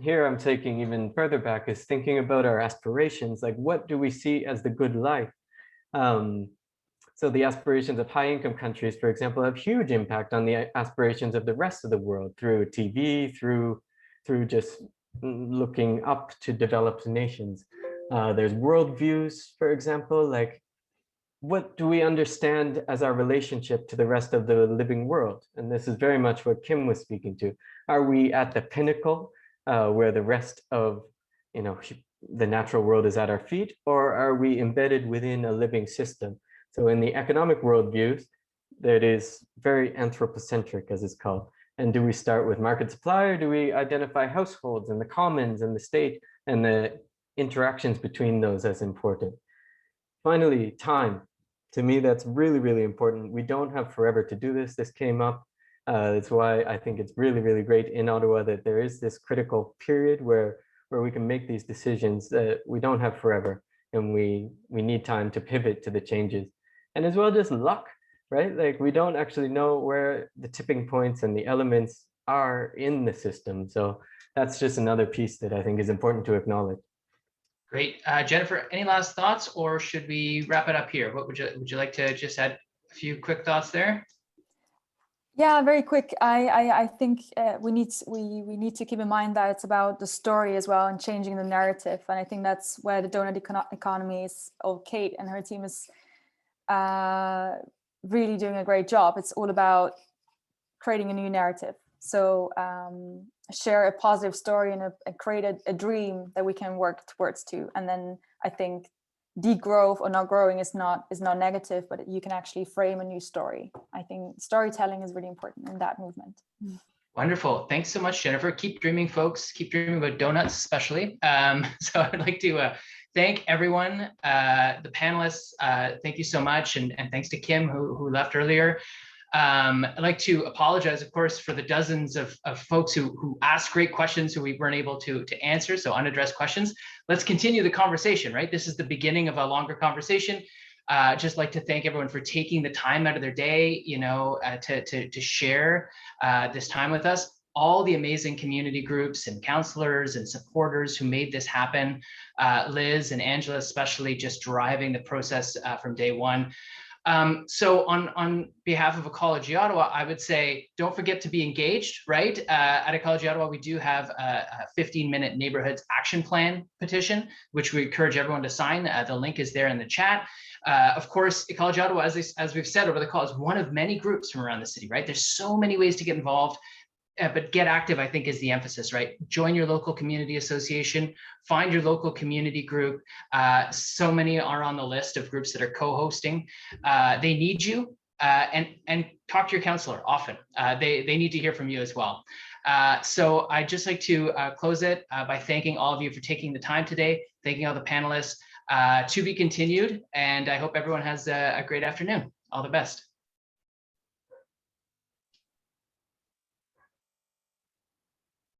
here I'm taking even further back, is thinking about our aspirations, like what do we see as the good life? So the aspirations of high-income countries, for example, have huge impact on the aspirations of the rest of the world through TV, through just looking up to developed nations. There's worldviews, for example, like what do we understand as our relationship to the rest of the living world? And this is very much what Kim was speaking to. Are we at the pinnacle where the rest of the natural world is at our feet, or are we embedded within a living system? So in the economic worldviews, that is very anthropocentric, as it's called. And do we start with market supply, or do we identify households and the commons and the state and the interactions between those as important? Finally, time. To me, that's really, really important. We don't have forever to do this. This came up. That's why I think it's really, really great in Ottawa that there is this critical period where we can make these decisions that we don't have forever, and we need time to pivot to the changes. And as well, just luck, right? Like we don't actually know where the tipping points and the elements are in the system. So that's just another piece that I think is important to acknowledge.
Great. Jennifer, any last thoughts, or should we wrap it up here? What would you like to just add a few quick thoughts there?
Yeah, very quick. I think we need to keep in mind that it's about the story as well and changing the narrative. And I think that's where the Doughnut Economics of Kate and her team is really doing a great job. It's all about creating a new narrative. So share a positive story and create a dream that we can work towards to. And then I think degrowth or not growing is not negative, but you can actually frame a new story. I think storytelling is really important in that movement.
Wonderful. Thanks so much, Jennifer. Keep dreaming, folks. Keep dreaming about donuts, especially. So I'd like to thank everyone, the panelists. Thank you so much. And thanks to Kim, who left earlier. I'd like to apologize, of course, for the dozens of folks who asked great questions who we weren't able to answer, so unaddressed questions. Let's continue the conversation, right? This is the beginning of a longer conversation. Just like to thank everyone for taking the time out of their day, to share this time with us. All the amazing community groups and counselors and supporters who made this happen. Liz and Angela especially just driving the process from day one. So on behalf of Ecology Ottawa, I would say, don't forget to be engaged, right? At Ecology Ottawa, we do have a 15-minute neighborhoods action plan petition, which we encourage everyone to sign. The link is there in the chat. Of course, Ecology Ottawa, as we've said over the call, is one of many groups from around the city, right? There's so many ways to get involved. But get active, I think, is the emphasis, right? Join your local community association, find your local community group. So many are on the list of groups that are co-hosting. They need you, and talk to your counselor often. They need to hear from you as well. So I'd just like to close it by thanking all of you for taking the time today, thanking all the panelists. To be continued, and I hope everyone has a great afternoon. All the best.